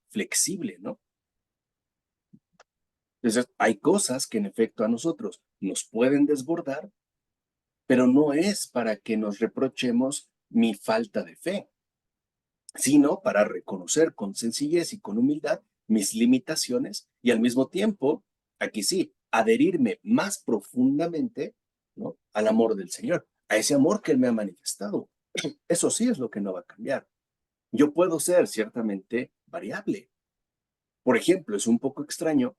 flexible, ¿no? Entonces, hay cosas que en efecto a nosotros nos pueden desbordar, pero no es para que nos reprochemos mi falta de fe, sino para reconocer con sencillez y con humildad mis limitaciones y al mismo tiempo, aquí sí, adherirme más profundamente, ¿no?, al amor del Señor, a ese amor que Él me ha manifestado. Eso sí es lo que no va a cambiar. Yo puedo ser ciertamente variable. Por ejemplo, es un poco extraño,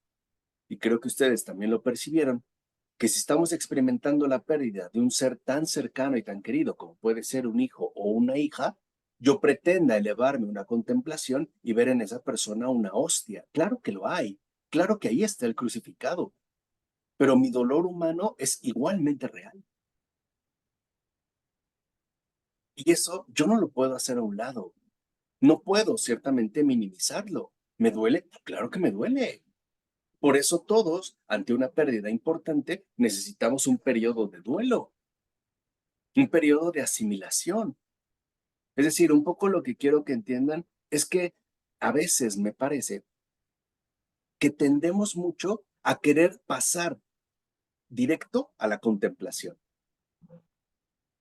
y creo que ustedes también lo percibieron, que si estamos experimentando la pérdida de un ser tan cercano y tan querido como puede ser un hijo o una hija, yo pretenda elevarme a una contemplación y ver en esa persona una hostia. Claro que lo hay, claro que ahí está el crucificado, pero mi dolor humano es igualmente real. Y eso yo no lo puedo hacer a un lado. No puedo ciertamente minimizarlo. ¿Me duele? Claro que me duele. Por eso todos, ante una pérdida importante, necesitamos un periodo de duelo, un periodo de asimilación. Es decir, un poco lo que quiero que entiendan es que a veces me parece que tendemos mucho a querer pasar directo a la contemplación.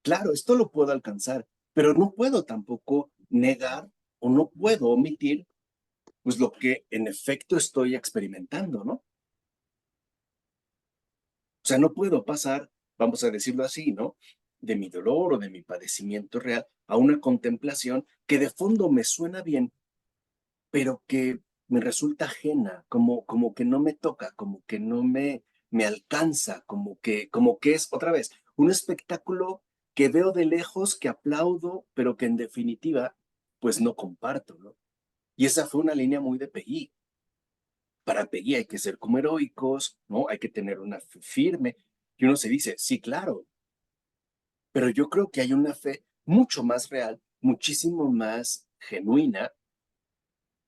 Claro, esto lo puedo alcanzar, pero no puedo tampoco negar o no puedo omitir pues lo que en efecto estoy experimentando, ¿no? O sea, no puedo pasar, vamos a decirlo así, ¿no?, de mi dolor o de mi padecimiento real a una contemplación que de fondo me suena bien, pero que me resulta ajena, como que no me toca, como que no me alcanza, como que es, otra vez, un espectáculo que veo de lejos, que aplaudo, pero que en definitiva, pues no comparto, ¿no? Y esa fue una línea muy de Peggy. Para Peggy hay que ser como heroicos, ¿no? Hay que tener una fe firme. Y uno se dice, sí, claro, pero yo creo que hay una fe mucho más real, muchísimo más genuina,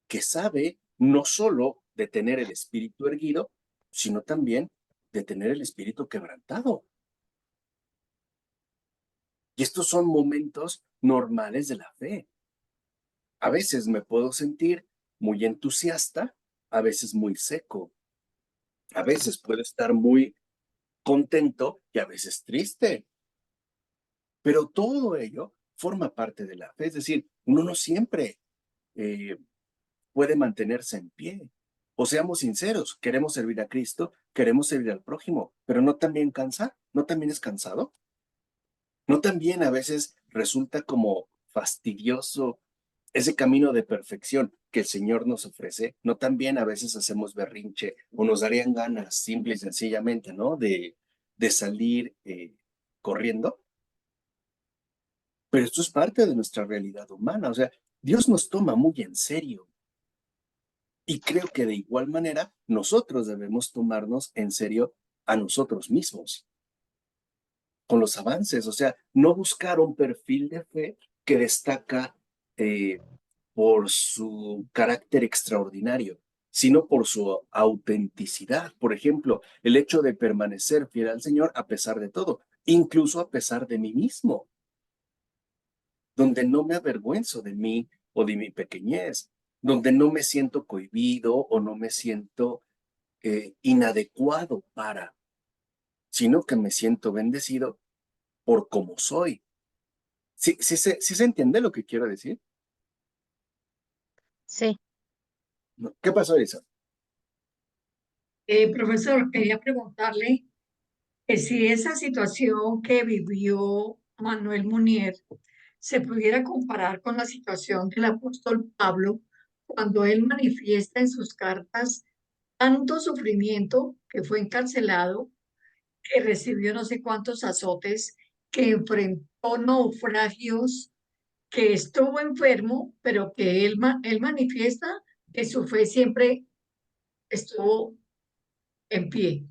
que sabe no solo de tener el espíritu erguido, sino también de tener el espíritu quebrantado. Y estos son momentos normales de la fe. A veces me puedo sentir muy entusiasta, a veces muy seco, a veces puedo estar muy contento y a veces triste. Pero todo ello forma parte de la fe, es decir, uno no siempre eh, puede mantenerse en pie. O seamos sinceros, queremos servir a Cristo, queremos servir al prójimo, pero no también cansa, no también es cansado, no también a veces resulta como fastidioso ese camino de perfección que el Señor nos ofrece, no también a veces hacemos berrinche o nos darían ganas simple y sencillamente, ¿no?, de salir corriendo. Pero esto es parte de nuestra realidad humana, o sea, Dios nos toma muy en serio. Y creo que de igual manera nosotros debemos tomarnos en serio a nosotros mismos, con los avances, o sea, no buscar un perfil de fe que destaca eh, por su carácter extraordinario, sino por su autenticidad. Por ejemplo, el hecho de permanecer fiel al Señor a pesar de todo, incluso a pesar de mí mismo, donde no me avergüenzo de mí o de mi pequeñez, donde no me siento cohibido o no me siento inadecuado para, sino que me siento bendecido por como soy. ¿Sí se entiende lo que quiero decir?
Sí,
¿No? ¿Qué pasó, Isa?
Profesor, quería preguntarle que si esa situación que vivió Manuel Munier se pudiera comparar con la situación del apóstol Pablo cuando él manifiesta en sus cartas tanto sufrimiento, que fue encarcelado, que recibió no sé cuántos azotes, que enfrentó naufragios, que estuvo enfermo, pero que él manifiesta que su fe siempre estuvo en pie.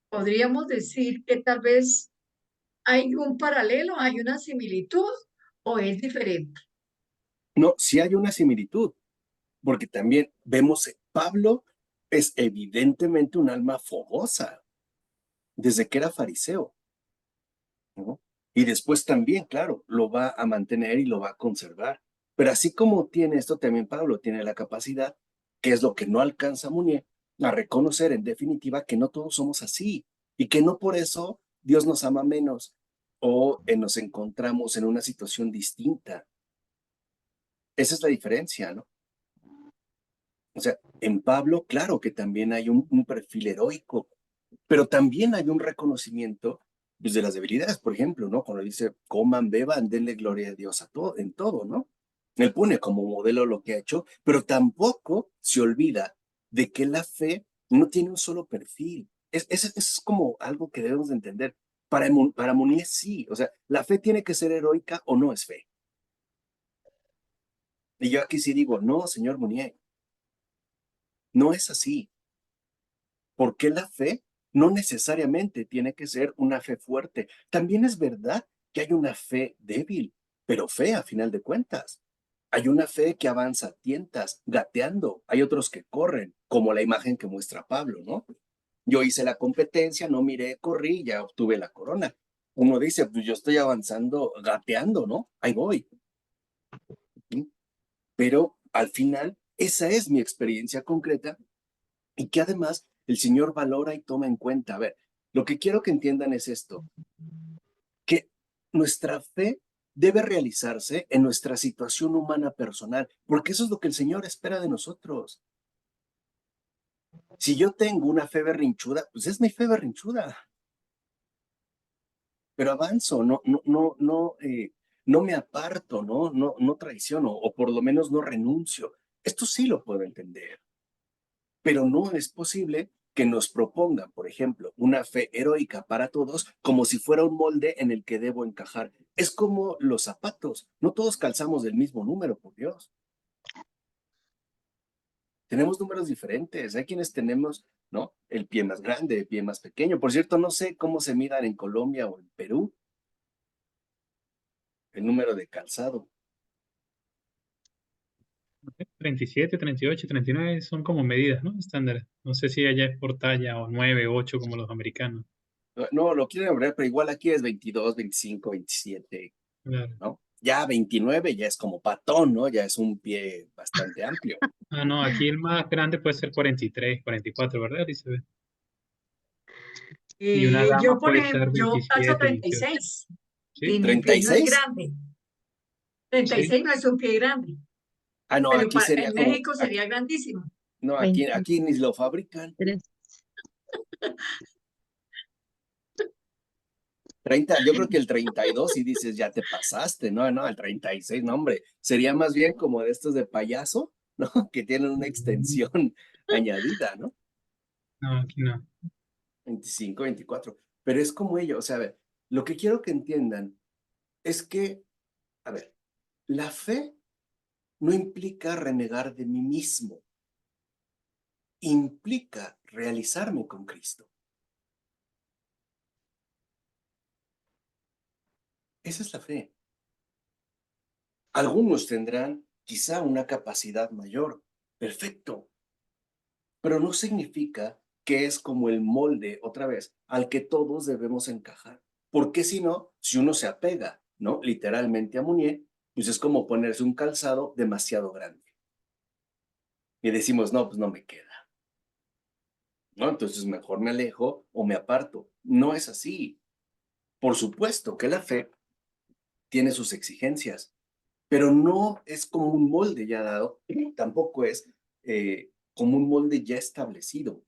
Podríamos decir que tal vez hay un paralelo, hay una similitud o es diferente.
No, sí hay una similitud, porque también vemos Pablo es evidentemente un alma fogosa, desde que era fariseo, ¿no? Y después también, claro, lo va a mantener y lo va a conservar. Pero así como tiene esto, también Pablo tiene la capacidad, que es lo que no alcanza Munier, a reconocer en definitiva que no todos somos así y que no por eso Dios nos ama menos o nos encontramos en una situación distinta. Esa es la diferencia, ¿no? O sea, en Pablo, claro que también hay un perfil heroico, pero también hay un reconocimiento pues, de las debilidades, por ejemplo, ¿no? Cuando dice, coman, beban, denle gloria a Dios a todo, en todo, ¿no? Él pone como modelo lo que ha hecho, pero tampoco se olvida de que la fe no tiene un solo perfil. Es como algo que debemos de entender. Para Munier sí, o sea, la fe tiene que ser heroica o no es fe. Y yo aquí sí digo, no, señor Munier, no es así. Porque la fe no necesariamente tiene que ser una fe fuerte. También es verdad que hay una fe débil, pero fe a final de cuentas. Hay una fe que avanza a tientas, gateando. Hay otros que corren, como la imagen que muestra Pablo, ¿no? Yo hice la competencia, no miré, corrí, ya obtuve la corona. Uno dice, pues yo estoy avanzando, gateando, ¿no? Ahí voy. Pero al final, esa es mi experiencia concreta y que además el Señor valora y toma en cuenta. A ver, lo que quiero que entiendan es esto, que nuestra fe debe realizarse en nuestra situación humana personal, porque eso es lo que el Señor espera de nosotros. Si yo tengo una fe berrinchuda, pues es mi fe berrinchuda, pero avanzo, no me aparto, no traiciono, o por lo menos no renuncio. Esto sí lo puedo entender. Pero no es posible que nos propongan, por ejemplo, una fe heroica para todos como si fuera un molde en el que debo encajar. Es como los zapatos, no todos calzamos del mismo número, por Dios. Tenemos números diferentes, hay quienes tenemos, ¿no? El pie más grande, el pie más pequeño. Por cierto, no sé cómo se midan en Colombia o en Perú el número de calzado.
37, 38, 39 son como medidas, ¿no? Estándares. No sé si allá es por talla o 9, 8 como los americanos.
No, lo quieren abrir, pero igual aquí es 22, 25, 27,
Claro.
¿no? Ya 29 ya es como patón, ¿no? Ya es un pie bastante amplio.
Ah, no, aquí el más grande puede ser 43, 44, ¿verdad, Elizabeth? Y una
Yo,
dama
por
puede
ejemplo,
estar
yo calzo
27, 28.
36 y
¿Sí?
mi pie no es
¿36?
grande. 36
¿Sí?
no es un pie grande,
Ah, no,
pero
aquí sería
en
como,
México sería grandísimo.
no, aquí
23.
ni lo fabrican. 30, yo creo que el 32 y dices, ya te pasaste, no, el 36, no, hombre, sería más bien como de estos de payaso, ¿no? Que tienen una extensión añadida, ¿no?
No, aquí no.
25, 24, pero es como ello, o sea, a ver, lo que quiero que entiendan es que, a ver, la fe no implica renegar de mí mismo, implica realizarme con Cristo. Esa es la fe. Algunos tendrán quizá una capacidad mayor, perfecto, pero no significa que es como el molde, otra vez, al que todos debemos encajar. Porque si no, si uno se apega, ¿no? Literalmente a Munier, pues es como ponerse un calzado demasiado grande. Y decimos, no, pues no me queda, ¿no? Entonces mejor me alejo o me aparto. No es así. Por supuesto que la fe tiene sus exigencias, pero no es como un molde ya dado, tampoco es como un molde ya establecido,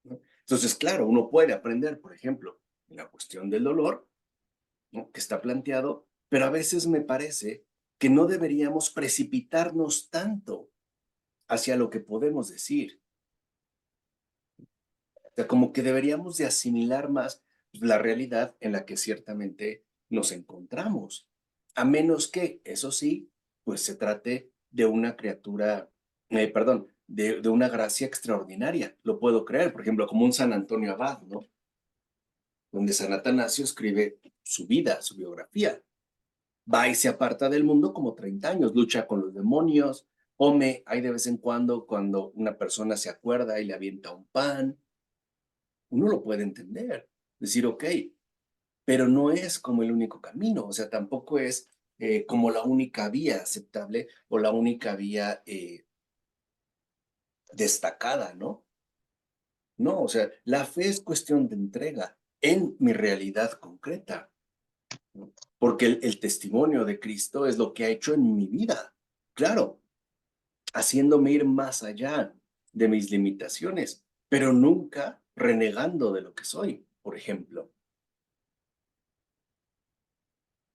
¿no? Entonces, claro, uno puede aprender, por ejemplo, en la cuestión del dolor, ¿no? Que está planteado, pero a veces me parece que no deberíamos precipitarnos tanto hacia lo que podemos decir. O sea, como que deberíamos de asimilar más la realidad en la que ciertamente nos encontramos, a menos que, eso sí, pues se trate de una criatura, perdón, de una gracia extraordinaria. Lo puedo creer, por ejemplo, como un San Antonio Abad, ¿no? Donde San Atanasio escribe su vida, su biografía. Va y se aparta del mundo como 30 años, lucha con los demonios, Come, hay de vez en cuando una persona se acuerda y le avienta un pan. Uno lo puede entender, decir, ok, pero no es como el único camino, o sea, tampoco es como la única vía aceptable o la única vía destacada, ¿no? No, o sea, la fe es cuestión de entrega en mi realidad concreta, ¿no? Porque el testimonio de Cristo es lo que ha hecho en mi vida, claro, haciéndome ir más allá de mis limitaciones, pero nunca renegando de lo que soy, por ejemplo.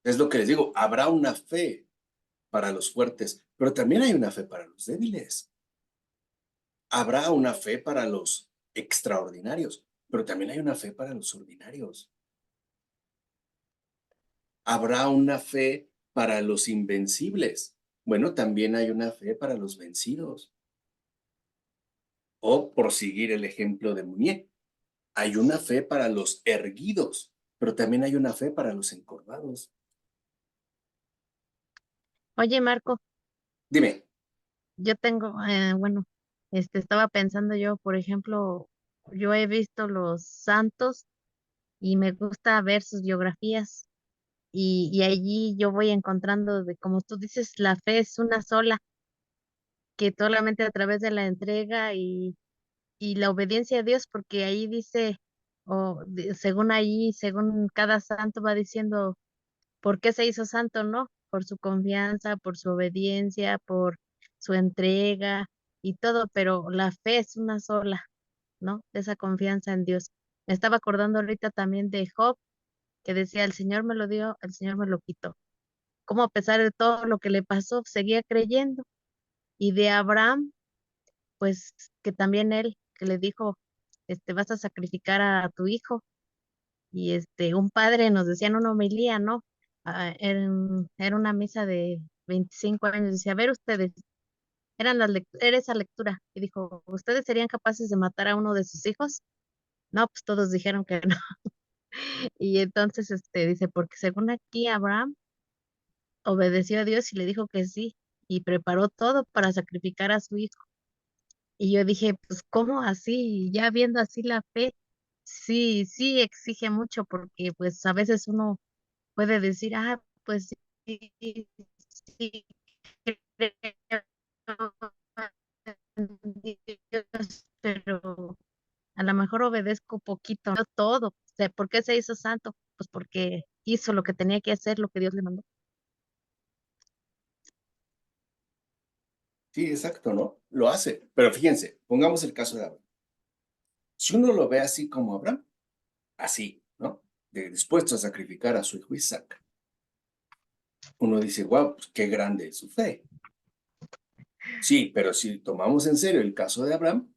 Es lo que les digo, habrá una fe para los fuertes, pero también hay una fe para los débiles. Habrá una fe para los extraordinarios, pero también hay una fe para los ordinarios. Habrá una fe para los invencibles. Bueno, también hay una fe para los vencidos. O, por seguir el ejemplo de Munier, hay una fe para los erguidos, pero también hay una fe para los encorvados.
Oye, Marco,
Dime,
yo tengo, bueno, estaba pensando yo, por ejemplo, yo he visto los santos y me gusta ver sus biografías y allí yo voy encontrando de, como tú dices, la fe es una sola, que solamente a través de la entrega y la obediencia a Dios, porque ahí dice, o según ahí, según cada santo va diciendo por qué se hizo santo, ¿no? Por su confianza, por su obediencia, por su entrega y todo, pero la fe es una sola, ¿no? Esa confianza en Dios. Me estaba acordando ahorita también de Job, que decía, el Señor me lo dio, el Señor me lo quitó. Cómo a pesar de todo lo que le pasó, seguía creyendo. Y de Abraham, pues que también él, que le dijo, vas a sacrificar a tu hijo. Y un padre nos decía en una homilía, ¿no? Era una misa de 25 años, decía, a ver ustedes, era esa lectura, y dijo, ¿ustedes serían capaces de matar a uno de sus hijos? No, pues todos dijeron que no. Y entonces, dice, porque según aquí Abraham obedeció a Dios y le dijo que sí, y preparó todo para sacrificar a su hijo. Y yo dije, pues, ¿cómo así? Y ya viendo así la fe, sí, sí exige mucho, porque pues a veces uno puede decir, pues sí, sí, creo en Dios, pero a lo mejor obedezco poquito, no todo. O sea, ¿por qué se hizo santo? Pues porque hizo lo que tenía que hacer, lo que Dios le mandó.
sí, exacto, ¿no? Lo hace. Pero fíjense, pongamos el caso de Abraham. Si uno lo ve así como Abraham, así, ¿no? Dispuesto a sacrificar a su hijo Isaac, uno dice, wow, pues qué grande es su fe. Sí, pero si tomamos en serio el caso de Abraham,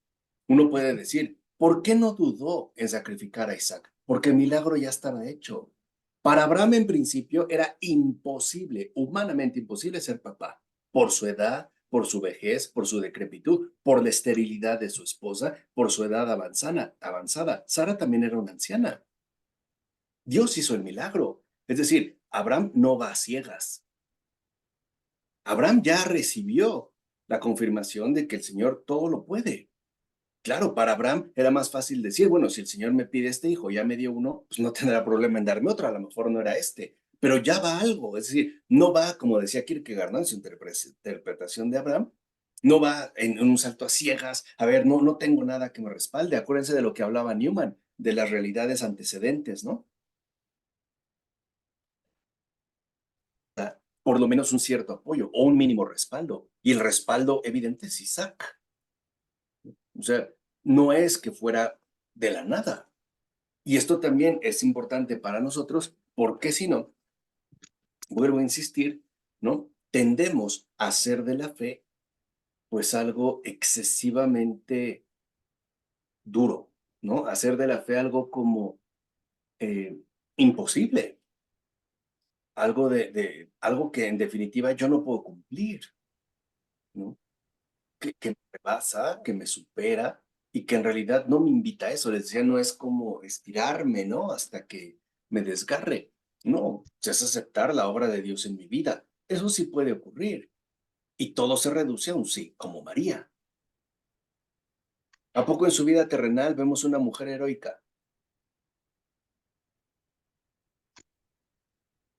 uno puede decir, ¿por qué no dudó en sacrificar a Isaac? Porque el milagro ya estaba hecho. Para Abraham en principio era imposible, humanamente imposible ser papá, por su edad, por su vejez, por su decrepitud, por la esterilidad de su esposa, por su edad avanzada. Sara también era una anciana. Dios hizo el milagro. Es decir, Abraham no va a ciegas. Abraham ya recibió la confirmación de que el Señor todo lo puede. Claro, para Abraham era más fácil decir, bueno, si el Señor me pide este hijo, ya me dio uno, pues no tendrá problema en darme otro, a lo mejor no era este, pero ya va algo, es decir, no va, como decía Kierkegaard, ¿no? En su interpretación de Abraham, no va en un salto a ciegas, a ver, no tengo nada que me respalde, acuérdense de lo que hablaba Newman, de las realidades antecedentes, ¿no? Por lo menos un cierto apoyo o un mínimo respaldo, y el respaldo evidente es Isaac. O sea, no es que fuera de la nada. Y esto también es importante para nosotros, porque si no, vuelvo a insistir, ¿no? Tendemos a hacer de la fe, pues algo excesivamente duro, ¿no? Hacer de la fe algo como eh, imposible, algo que en definitiva yo no puedo cumplir, ¿no? Que me rebasa, que me supera y que en realidad no me invita a eso. Les decía, no es como estirarme, ¿no? Hasta que me desgarre. No, es aceptar la obra de Dios en mi vida. Eso sí puede ocurrir. Y todo se reduce a un sí, como María. ¿A poco en su vida terrenal vemos una mujer heroica?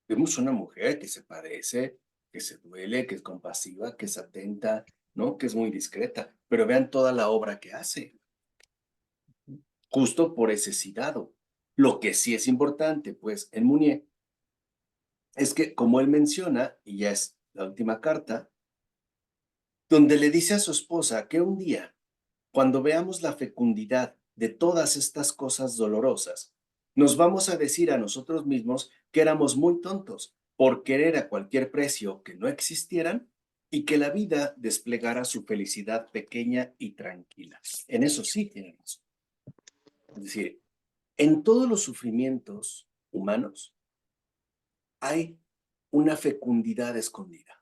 Vemos una mujer que se padece, que se duele, que es compasiva, que es atenta, ¿no? Que es muy discreta. Pero vean toda la obra que hace, justo por ese sí dado. Lo que sí es importante, pues, en Mounier, es que, como él menciona, y ya es la última carta, donde le dice a su esposa que un día, cuando veamos la fecundidad de todas estas cosas dolorosas, nos vamos a decir a nosotros mismos que éramos muy tontos por querer a cualquier precio que no existieran y que la vida desplegara su felicidad pequeña y tranquila. En eso sí tiene razón. Es decir, en todos los sufrimientos humanos hay una fecundidad escondida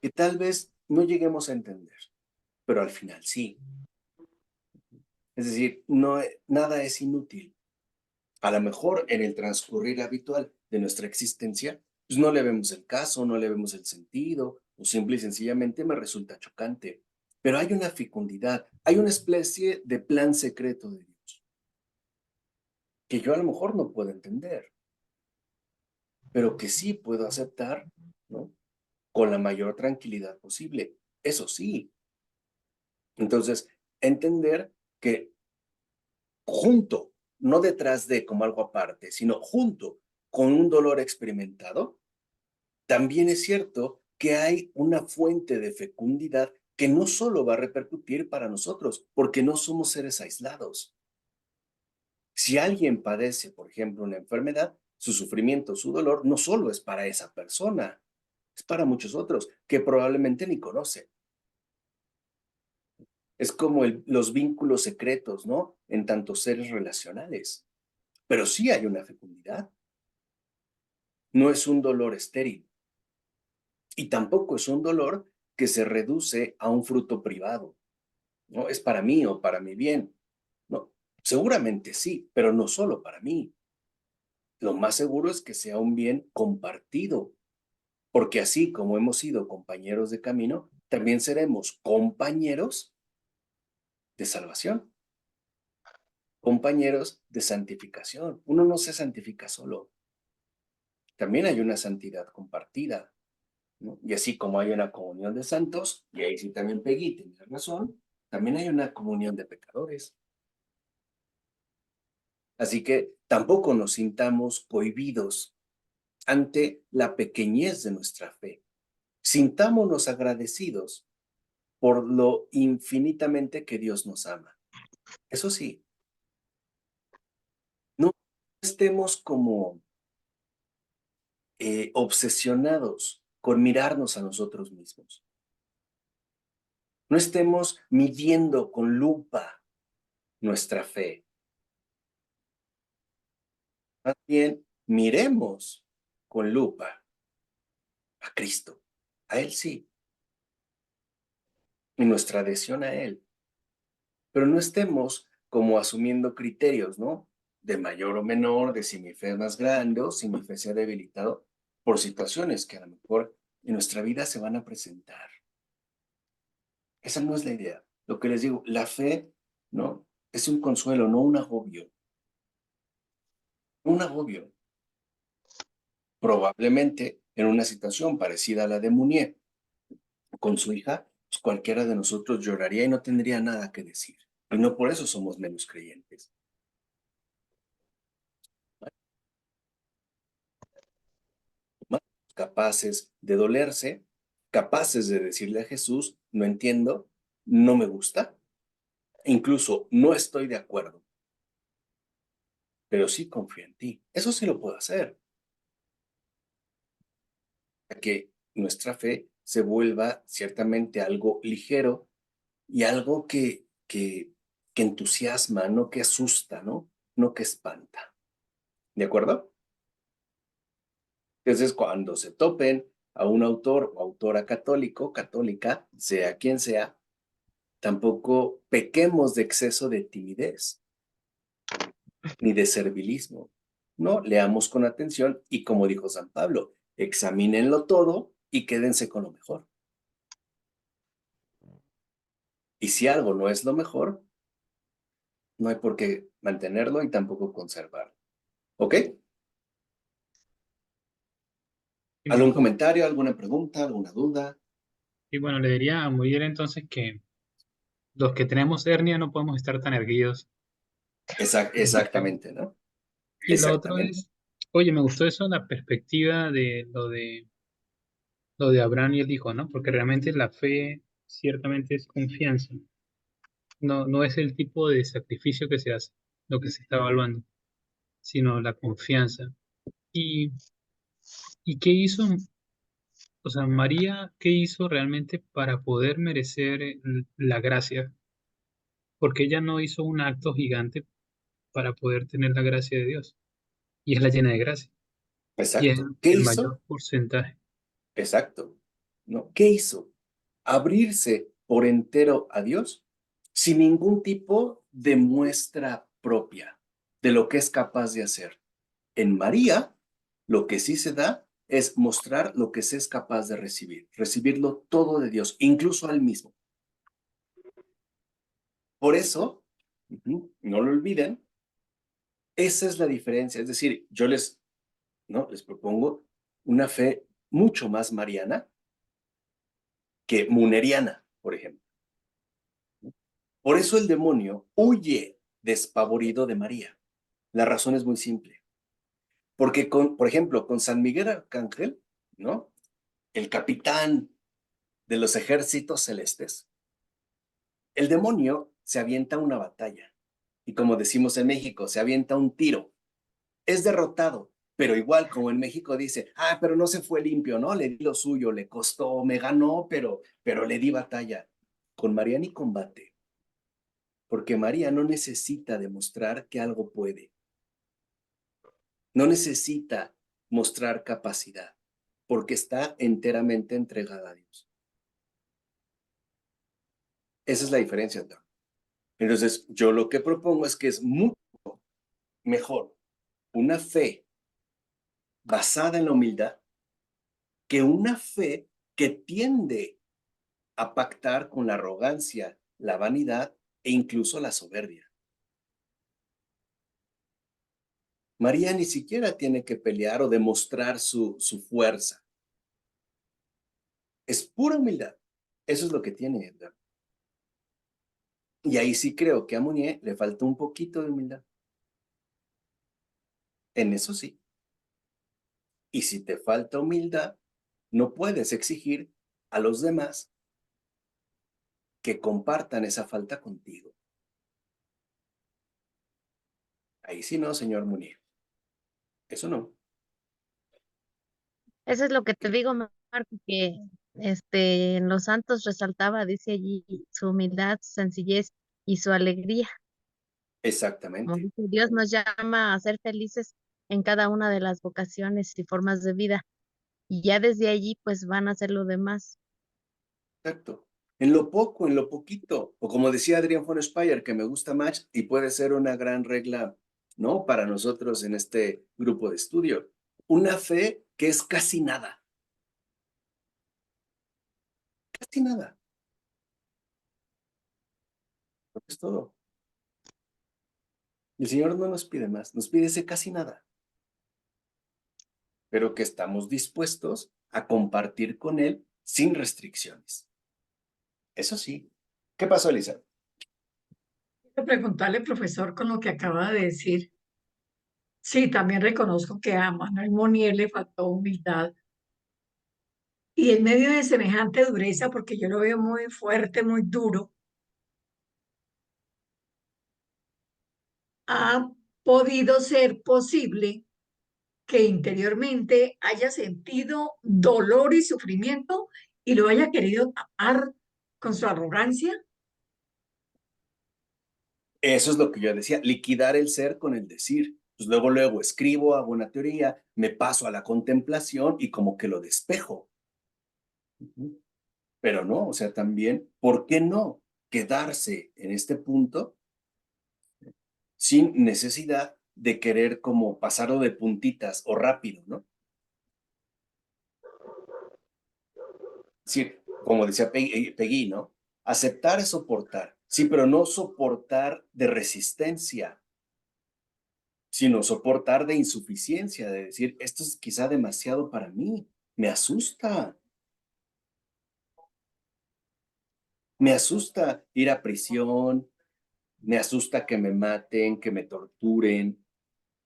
que tal vez no lleguemos a entender, pero al final sí. Es decir, no, nada es inútil. A lo mejor en el transcurrir habitual de nuestra existencia, pues no le vemos el caso, no le vemos el sentido, o simple y sencillamente me resulta chocante. Pero hay una fecundidad, hay una especie de plan secreto de Dios, que yo a lo mejor no puedo entender, pero que sí puedo aceptar, ¿no? Con la mayor tranquilidad posible. Eso sí. Entonces, entender que junto, no detrás de como algo aparte, sino junto con un dolor experimentado, también es cierto que hay una fuente de fecundidad que no solo va a repercutir para nosotros, porque no somos seres aislados. Si alguien padece, por ejemplo, una enfermedad, su sufrimiento, su dolor, no solo es para esa persona, es para muchos otros que probablemente ni conoce. Es como los vínculos secretos, ¿no? En tantos seres relacionales. Pero sí hay una fecundidad. No es un dolor estéril. Y tampoco es un dolor que se reduce a un fruto privado, ¿no? Es para mí o para mi bien. No, seguramente sí, pero no solo para mí. Lo más seguro es que sea un bien compartido, porque así como hemos sido compañeros de camino, también seremos compañeros de salvación, compañeros de santificación. Uno no se santifica solo, también hay una santidad compartida, ¿no? Y así como hay una comunión de santos, y ahí sí también Peggy tiene razón, también hay una comunión de pecadores. Así que tampoco nos sintamos cohibidos ante la pequeñez de nuestra fe. Sintámonos agradecidos por lo infinitamente que Dios nos ama. Eso sí, no estemos como obsesionados con mirarnos a nosotros mismos. No estemos midiendo con lupa nuestra fe. Más bien, miremos con lupa a Cristo, a Él sí, y nuestra adhesión a Él. Pero no estemos como asumiendo criterios, ¿no? De mayor o menor, de si mi fe es más grande o si mi fe se ha debilitado por situaciones que a lo mejor en nuestra vida se van a presentar. Esa no es la idea. Lo que les digo, la fe, ¿no? Es un consuelo, no un agobio. Un agobio. Probablemente en una situación parecida a la de Mounier con su hija, pues cualquiera de nosotros lloraría y no tendría nada que decir. Y no por eso somos menos creyentes. Capaces de dolerse, capaces de decirle a Jesús, no entiendo, no me gusta, incluso no estoy de acuerdo, pero sí confío en ti. Eso sí lo puedo hacer. Para que nuestra fe se vuelva ciertamente algo ligero y algo que entusiasma, no que asusta, ¿no? No que espanta. ¿De acuerdo? Entonces, cuando se topen a un autor o autora católico, católica, sea quien sea, tampoco pequemos de exceso de timidez ni de servilismo. No, leamos con atención y como dijo San Pablo, examínenlo todo y quédense con lo mejor. Y si algo no es lo mejor, no hay por qué mantenerlo y tampoco conservarlo. ¿Ok? ¿Algún comentario, alguna pregunta, alguna duda?
Y bueno, le diría a Muriel entonces que los que tenemos hernia no podemos estar tan erguidos.
Exactamente, ¿no?
Y lo otro
Exactamente.
es, oye, me gustó eso, la perspectiva de lo de Abraham y el hijo, ¿no? Porque realmente la fe ciertamente es confianza. No, no es el tipo de sacrificio que se hace, lo que se está evaluando, sino la confianza. ¿Y, y qué hizo, o sea, María, qué hizo realmente para poder merecer la gracia? Porque ella no hizo un acto gigante para poder tener la gracia de Dios. Y es la llena de gracia. Y es
Exacto. ¿Qué
el
hizo?
mayor porcentaje.
Exacto. ¿No? ¿Qué hizo? Abrirse por entero a Dios sin ningún tipo de muestra propia de lo que es capaz de hacer. En María, lo que sí se da es mostrar lo que se es capaz de recibir, recibirlo todo de Dios, incluso al mismo. Por eso, no lo olviden, esa es la diferencia. Es decir, yo les propongo una fe mucho más mariana que muneriana, por ejemplo. Por eso el demonio huye despavorido de María. La razón es muy simple. Porque, por ejemplo, con San Miguel Arcángel, ¿no? El capitán de los ejércitos celestes, el demonio se avienta una batalla. Y como decimos en México, se avienta un tiro. Es derrotado, pero igual como en México dice, pero no se fue limpio, ¿no? Le di lo suyo, le costó, me ganó, pero le di batalla. Con María ni combate, porque María no necesita demostrar que algo puede. No necesita mostrar capacidad, porque está enteramente entregada a Dios. Esa es la diferencia, ¿no? Entonces, yo lo que propongo es que es mucho mejor una fe basada en la humildad que una fe que tiende a pactar con la arrogancia, la vanidad e incluso la soberbia. María ni siquiera tiene que pelear o demostrar su fuerza. Es pura humildad. Eso es lo que tiene Edgar. Y ahí sí creo que a Mounier le falta un poquito de humildad. En eso sí. Y si te falta humildad, no puedes exigir a los demás que compartan esa falta contigo. Ahí sí no, señor Mounier. Eso no.
Eso es lo que te digo, Marco, que en los santos resaltaba, dice allí, su humildad, su sencillez y su alegría. Como
Exactamente.
dice, Dios nos llama a ser felices en cada una de las vocaciones y formas de vida. Y ya desde allí, pues van a hacer lo demás.
Exacto. En lo poco, en lo poquito. O como decía Adrián von Speyer, que me gusta más y puede ser una gran regla, ¿no? Para nosotros en este grupo de estudio. Una fe que es casi nada. Casi nada. Es todo. El Señor no nos pide más, nos pide ese casi nada. Pero que estamos dispuestos a compartir con Él sin restricciones. Eso sí. ¿Qué pasó, Elisa?
Quiero preguntarle, profesor, con lo que acaba de decir. Sí, también reconozco que a Manuel Monnier le faltó humildad. Y en medio de semejante dureza, porque yo lo veo muy fuerte, muy duro, ha podido ser posible que interiormente haya sentido dolor y sufrimiento y lo haya querido tapar con su arrogancia.
Eso es lo que yo decía, liquidar el ser con el decir. Pues luego escribo, hago una teoría, me paso a la contemplación y como que lo despejo. Pero no, o sea, también, ¿por qué no quedarse en este punto sin necesidad de querer como pasarlo de puntitas o rápido, ¿no? Es decir, como decía Peggy, ¿no? Aceptar es soportar. Sí, pero no soportar de resistencia, sino soportar de insuficiencia, de decir, esto es quizá demasiado para mí, me asusta. Me asusta ir a prisión, me asusta que me maten, que me torturen,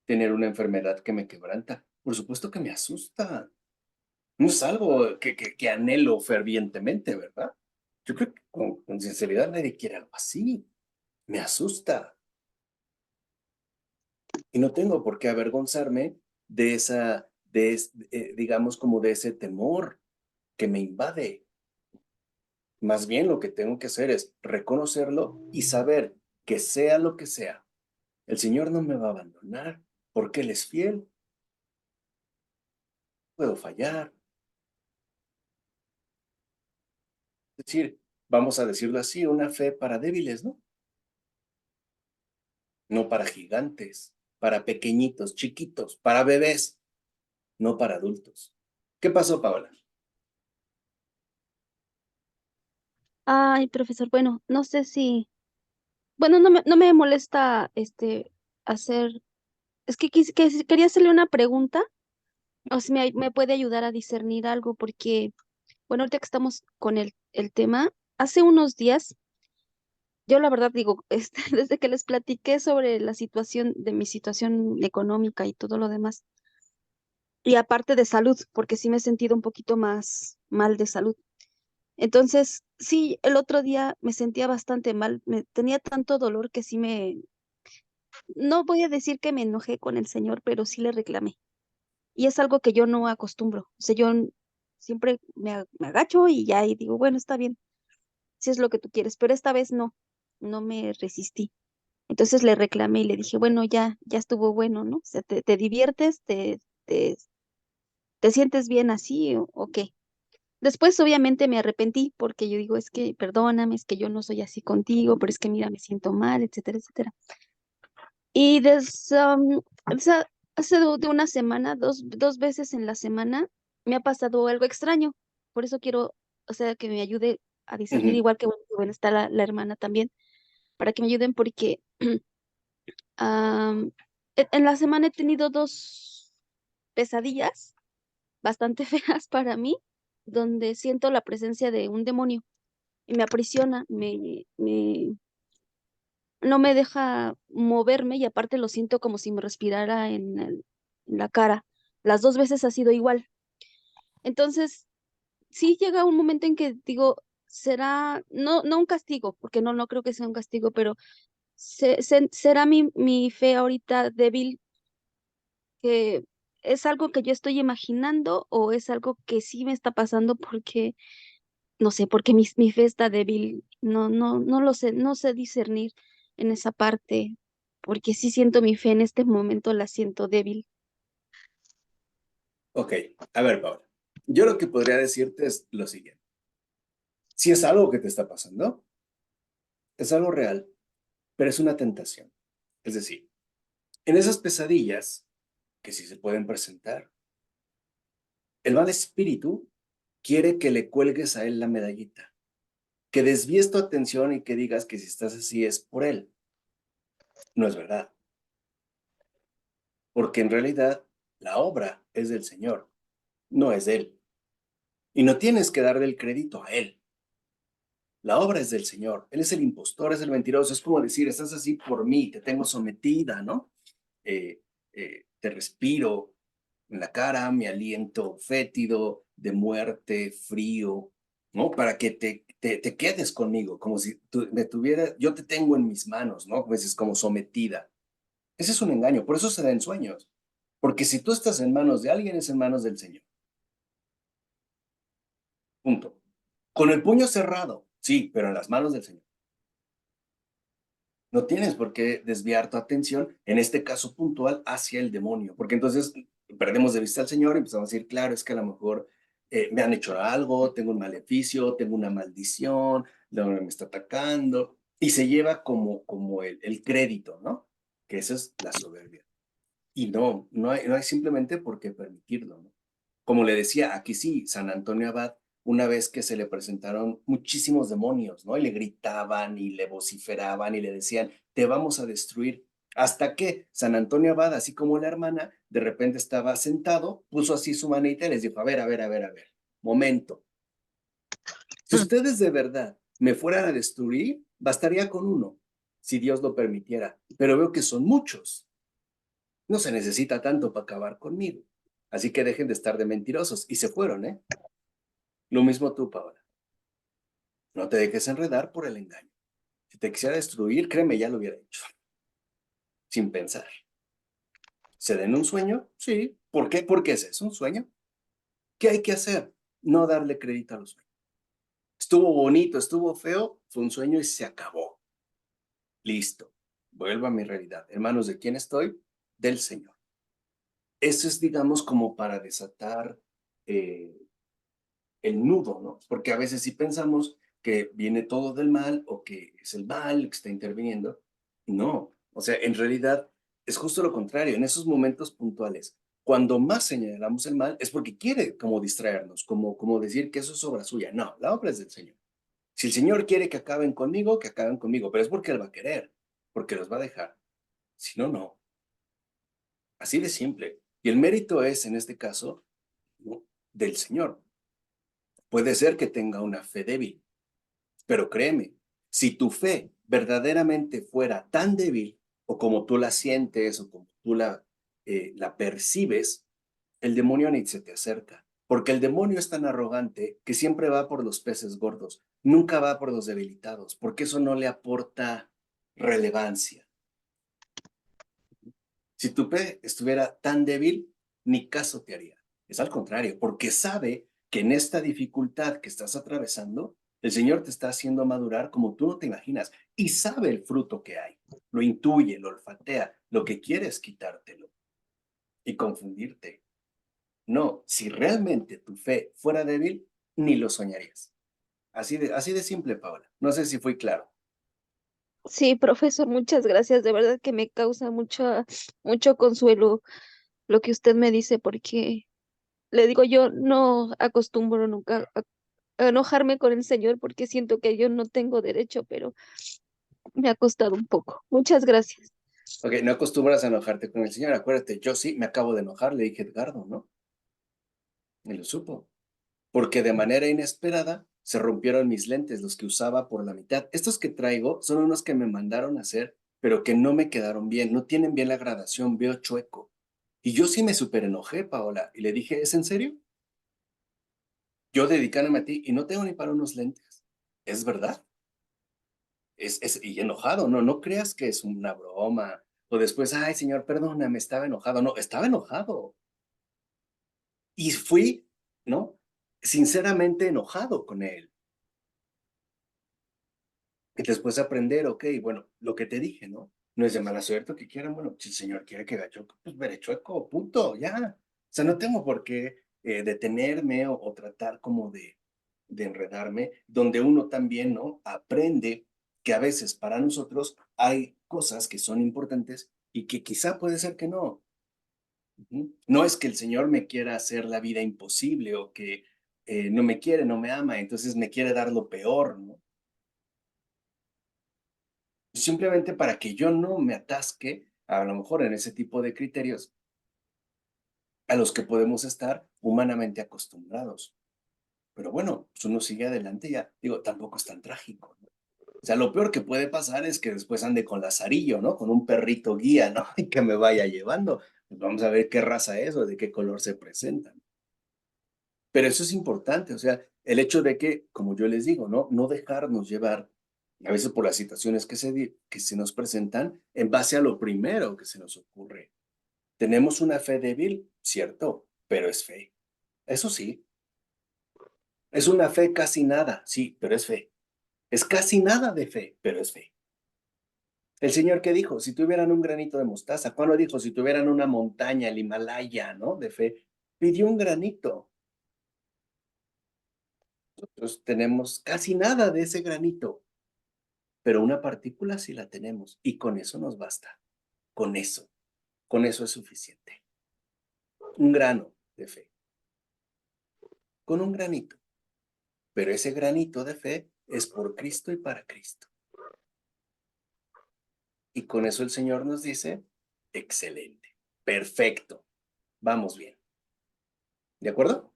tener una enfermedad que me quebranta. Por supuesto que me asusta. No es algo que anhelo fervientemente, ¿verdad? Yo creo que con sinceridad nadie quiere algo así. Me asusta. Y no tengo por qué avergonzarme de esa, digamos, como de ese temor que me invade. Más bien lo que tengo que hacer es reconocerlo y saber que sea lo que sea, el Señor no me va a abandonar porque Él es fiel. Puedo fallar. Es decir, vamos a decirlo así, una fe para débiles, ¿no? No para gigantes, para pequeñitos, chiquitos, para bebés, no para adultos. ¿Qué pasó, Paola?
Ay, profesor, bueno, no sé si, bueno, no me molesta hacer, es que, quería hacerle una pregunta, o si me puede ayudar a discernir algo, porque, bueno, ahorita que estamos con el tema, hace unos días, yo la verdad digo, desde que les platiqué sobre la situación de mi situación económica y todo lo demás, y aparte de salud, porque sí me he sentido un poquito más mal de salud. Entonces, sí, el otro día me sentía bastante mal, tenía tanto dolor que sí no voy a decir que me enojé con el señor, pero sí le reclamé. Y es algo que yo no acostumbro. O sea, siempre me agacho y ya, y digo, bueno, está bien, si es lo que tú quieres, pero esta vez no me resistí. Entonces le reclamé y le dije, bueno, ya estuvo bueno, ¿no? O sea, te diviertes, te, te sientes bien así o qué. Después, obviamente, me arrepentí porque yo digo, es que perdóname, es que yo no soy así contigo, pero es que mira, me siento mal, etcétera, etcétera. Y hace de una semana, dos veces en la semana, me ha pasado algo extraño. Por eso quiero, o sea, que me ayude a discernir,
Ujú.
igual que bueno, está la hermana también, para que me ayuden porque am, en la semana he tenido dos pesadillas bastante feas para mí, donde siento la presencia de un demonio y me aprisiona, no me deja moverme y aparte lo siento como si me respirara en la cara. Las dos veces ha sido igual. Entonces, sí llega un momento en que digo, será, no un castigo, porque no creo que sea un castigo, pero será mi fe ahorita débil, que es algo que yo estoy imaginando o es algo que sí me está pasando porque, no sé, porque mi fe está débil. No lo sé, no sé discernir en esa parte, porque sí siento mi fe en este momento, la siento débil.
Ok, a ver, Paola. Yo lo que podría decirte es lo siguiente. Si es algo que te está pasando, es algo real, pero es una tentación. Es decir, en esas pesadillas que sí se pueden presentar, el mal espíritu quiere que le cuelgues a él la medallita, que desvíes tu atención y que digas que si estás así es por él. No es verdad, porque en realidad la obra es del Señor, no es de él. Y no tienes que darle el crédito a él. La obra es del Señor. Él es el impostor, es el mentiroso. Es como decir, estás así por mí, te tengo sometida, ¿no? Te respiro en la cara, mi aliento fétido, de muerte, frío, ¿no? Para que te quedes conmigo, como si me tuviera, yo te tengo en mis manos, ¿no? Pues es como sometida. Ese es un engaño, por eso se da en sueños. Porque si tú estás en manos de alguien, es en manos del Señor. Punto. Con el puño cerrado, sí, pero en las manos del Señor. No tienes por qué desviar tu atención, en este caso puntual, hacia el demonio, porque entonces perdemos de vista al Señor y empezamos a decir, claro, es que a lo mejor me han hecho algo, tengo un maleficio, tengo una maldición, el demonio me está atacando, y se lleva como el crédito, ¿no? Que esa es la soberbia. Y no hay simplemente por qué permitirlo, ¿no? Como le decía, aquí sí, San Antonio Abad, una vez que se le presentaron muchísimos demonios, ¿no? Y le gritaban y le vociferaban y le decían, te vamos a destruir. Hasta que San Antonio Abad, así como la hermana, de repente estaba sentado, puso así su manita y les dijo, a ver, momento. Si ustedes de verdad me fueran a destruir, bastaría con uno, si Dios lo permitiera. Pero veo que son muchos. No se necesita tanto para acabar conmigo. Así que dejen de estar de mentirosos. Y se fueron, ¿eh? Lo mismo tú, Paola. No te dejes enredar por el engaño. Si te quisiera destruir, créeme, ya lo hubiera hecho. Sin pensar. ¿Se den un sueño? Sí. ¿Por qué? Porque ese es un sueño. ¿Qué hay que hacer? No darle crédito a los sueños. Estuvo bonito, estuvo feo, fue un sueño y se acabó. Listo. Vuelvo a mi realidad. Hermanos, ¿de quién estoy? Del Señor. Eso es, digamos, como para desatar el nudo, ¿no? Porque a veces sí pensamos que viene todo del mal o que es el mal el que está interviniendo. No, o sea, en realidad es justo lo contrario. En esos momentos puntuales, cuando más señalamos el mal es porque quiere como distraernos, como decir que eso es obra suya. No, la obra es del Señor. Si el Señor quiere que acaben conmigo, que acaben conmigo, pero es porque Él va a querer, porque los va a dejar. Si no, no. Así de simple. Y el mérito es, en este caso, ¿no?, del Señor. Puede ser que tenga una fe débil, pero créeme, si tu fe verdaderamente fuera tan débil, o como tú la sientes, o como tú la percibes, el demonio ni se te acerca. Porque el demonio es tan arrogante que siempre va por los peces gordos, nunca va por los debilitados, porque eso no le aporta relevancia. Si tu fe estuviera tan débil, ni caso te haría. Es al contrario, porque sabe que en esta dificultad que estás atravesando, el Señor te está haciendo madurar como tú no te imaginas y sabe el fruto que hay. Lo intuye, lo olfatea, lo que quiere es quitártelo y confundirte. No, si realmente tu fe fuera débil, ni lo soñarías. Así de simple, Paola. No sé si fui claro.
Sí, profesor, muchas gracias. De verdad que me causa mucho consuelo lo que usted me dice, porque le digo, yo no acostumbro nunca a enojarme con el Señor porque siento que yo no tengo derecho, pero me ha costado un poco. Muchas gracias.
Ok, no acostumbras a enojarte con el Señor. Acuérdate, yo sí me acabo de enojar, le dije Edgardo, ¿no? Y lo supo. Porque de manera inesperada se rompieron mis lentes, los que usaba por la mitad. Estos que traigo son unos que me mandaron a hacer, pero que no me quedaron bien, no tienen bien la gradación, veo chueco. Y yo sí me súper enojé, Paola, y le dije, ¿es en serio? Yo dedicándome a ti y no tengo ni para unos lentes. ¿Es verdad? Y enojado, no creas que es una broma. O después, ay, señor, perdóname, estaba enojado. No, estaba enojado. Y fui, ¿no? Sinceramente enojado con él. Y después aprender, ok, bueno, lo que te dije, ¿no? No es de mala suerte que quieran, bueno, si el Señor quiere que haga chueco, pues veré chueco, punto, ya. O sea, no tengo por qué detenerme o tratar como de enredarme, donde uno también, ¿no? Aprende que a veces para nosotros hay cosas que son importantes y que quizá puede ser que no. No es que el Señor me quiera hacer la vida imposible o que no me quiere, no me ama, entonces me quiere dar lo peor, ¿no? Simplemente para que yo no me atasque, a lo mejor en ese tipo de criterios a los que podemos estar humanamente acostumbrados. Pero bueno, pues uno sigue adelante y ya, digo, tampoco es tan trágico, ¿no? O sea, lo peor que puede pasar es que después ande con lazarillo, ¿no? Con un perrito guía, ¿no? Y que me vaya llevando. Pues vamos a ver qué raza es o de qué color se presentan. Pero eso es importante, o sea, el hecho de que, como yo les digo, no dejarnos llevar a veces por las situaciones que se nos presentan en base a lo primero que se nos ocurre. Tenemos una fe débil, cierto, pero es fe. Eso sí, es una fe casi nada, sí, pero es fe. Es casi nada de fe, pero es fe. El Señor que dijo, si tuvieran un granito de mostaza, ¿cuándo dijo? Si tuvieran una montaña, el Himalaya, ¿no? De fe, pidió un granito. Nosotros tenemos casi nada de ese granito, pero una partícula sí la tenemos y con eso nos basta. Con eso es suficiente. Un grano de fe. Con un granito. pero ese granito de fe es por Cristo y para Cristo. Y con eso el Señor nos dice, excelente, perfecto, vamos bien. ¿De acuerdo?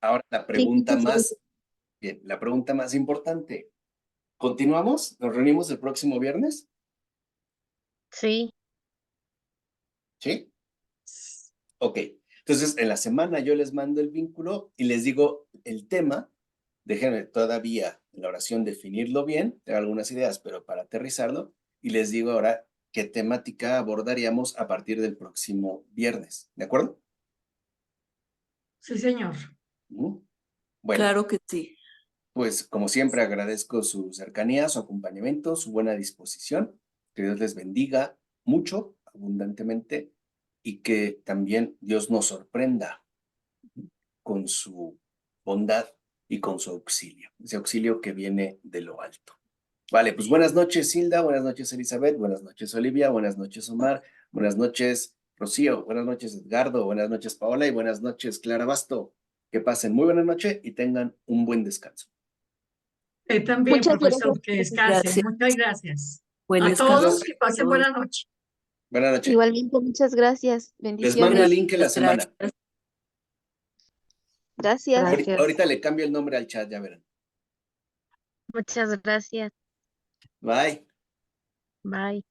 Ahora la
Sí,
pregunta
muchas gracias.
bien, la pregunta más importante. ¿Continuamos? ¿Nos reunimos el próximo viernes?
Sí,
¿Sí? Ok. Entonces, en la semana yo les mando el vínculo y les digo el tema. Déjenme todavía en la oración definirlo bien, tengo algunas ideas, pero para aterrizarlo, y les digo ahora qué temática abordaríamos a partir del próximo viernes. ¿De acuerdo?
Sí, señor.
Ujú. Bueno,
Claro que sí.
pues como siempre agradezco su cercanía, su acompañamiento, su buena disposición. Que Dios les bendiga mucho, abundantemente, y que también Dios nos sorprenda con su bondad y con su auxilio, ese auxilio que viene de lo alto. Vale, pues buenas noches, Hilda, buenas noches, Elizabeth, buenas noches, Olivia, buenas noches, Omar, buenas noches, Rocío, buenas noches, Edgardo, buenas noches, Paola, y buenas noches, Clara Basto. Que pasen muy buena noche y tengan un buen descanso.
Usted también,
Muchas
profesor,
gracias,
que
profesor.
descanse.
Gracias.
Muchas gracias.
Buen
A
descanso.
todos que pasen buena noche.
Buenas noches.
Igualmente, muchas gracias.
Les mando el
Bendiciones.
link en la semana.
Gracias.
Gracias.
Ahorita le cambio el nombre al chat, ya verán.
muchas gracias.
Bye.
Bye.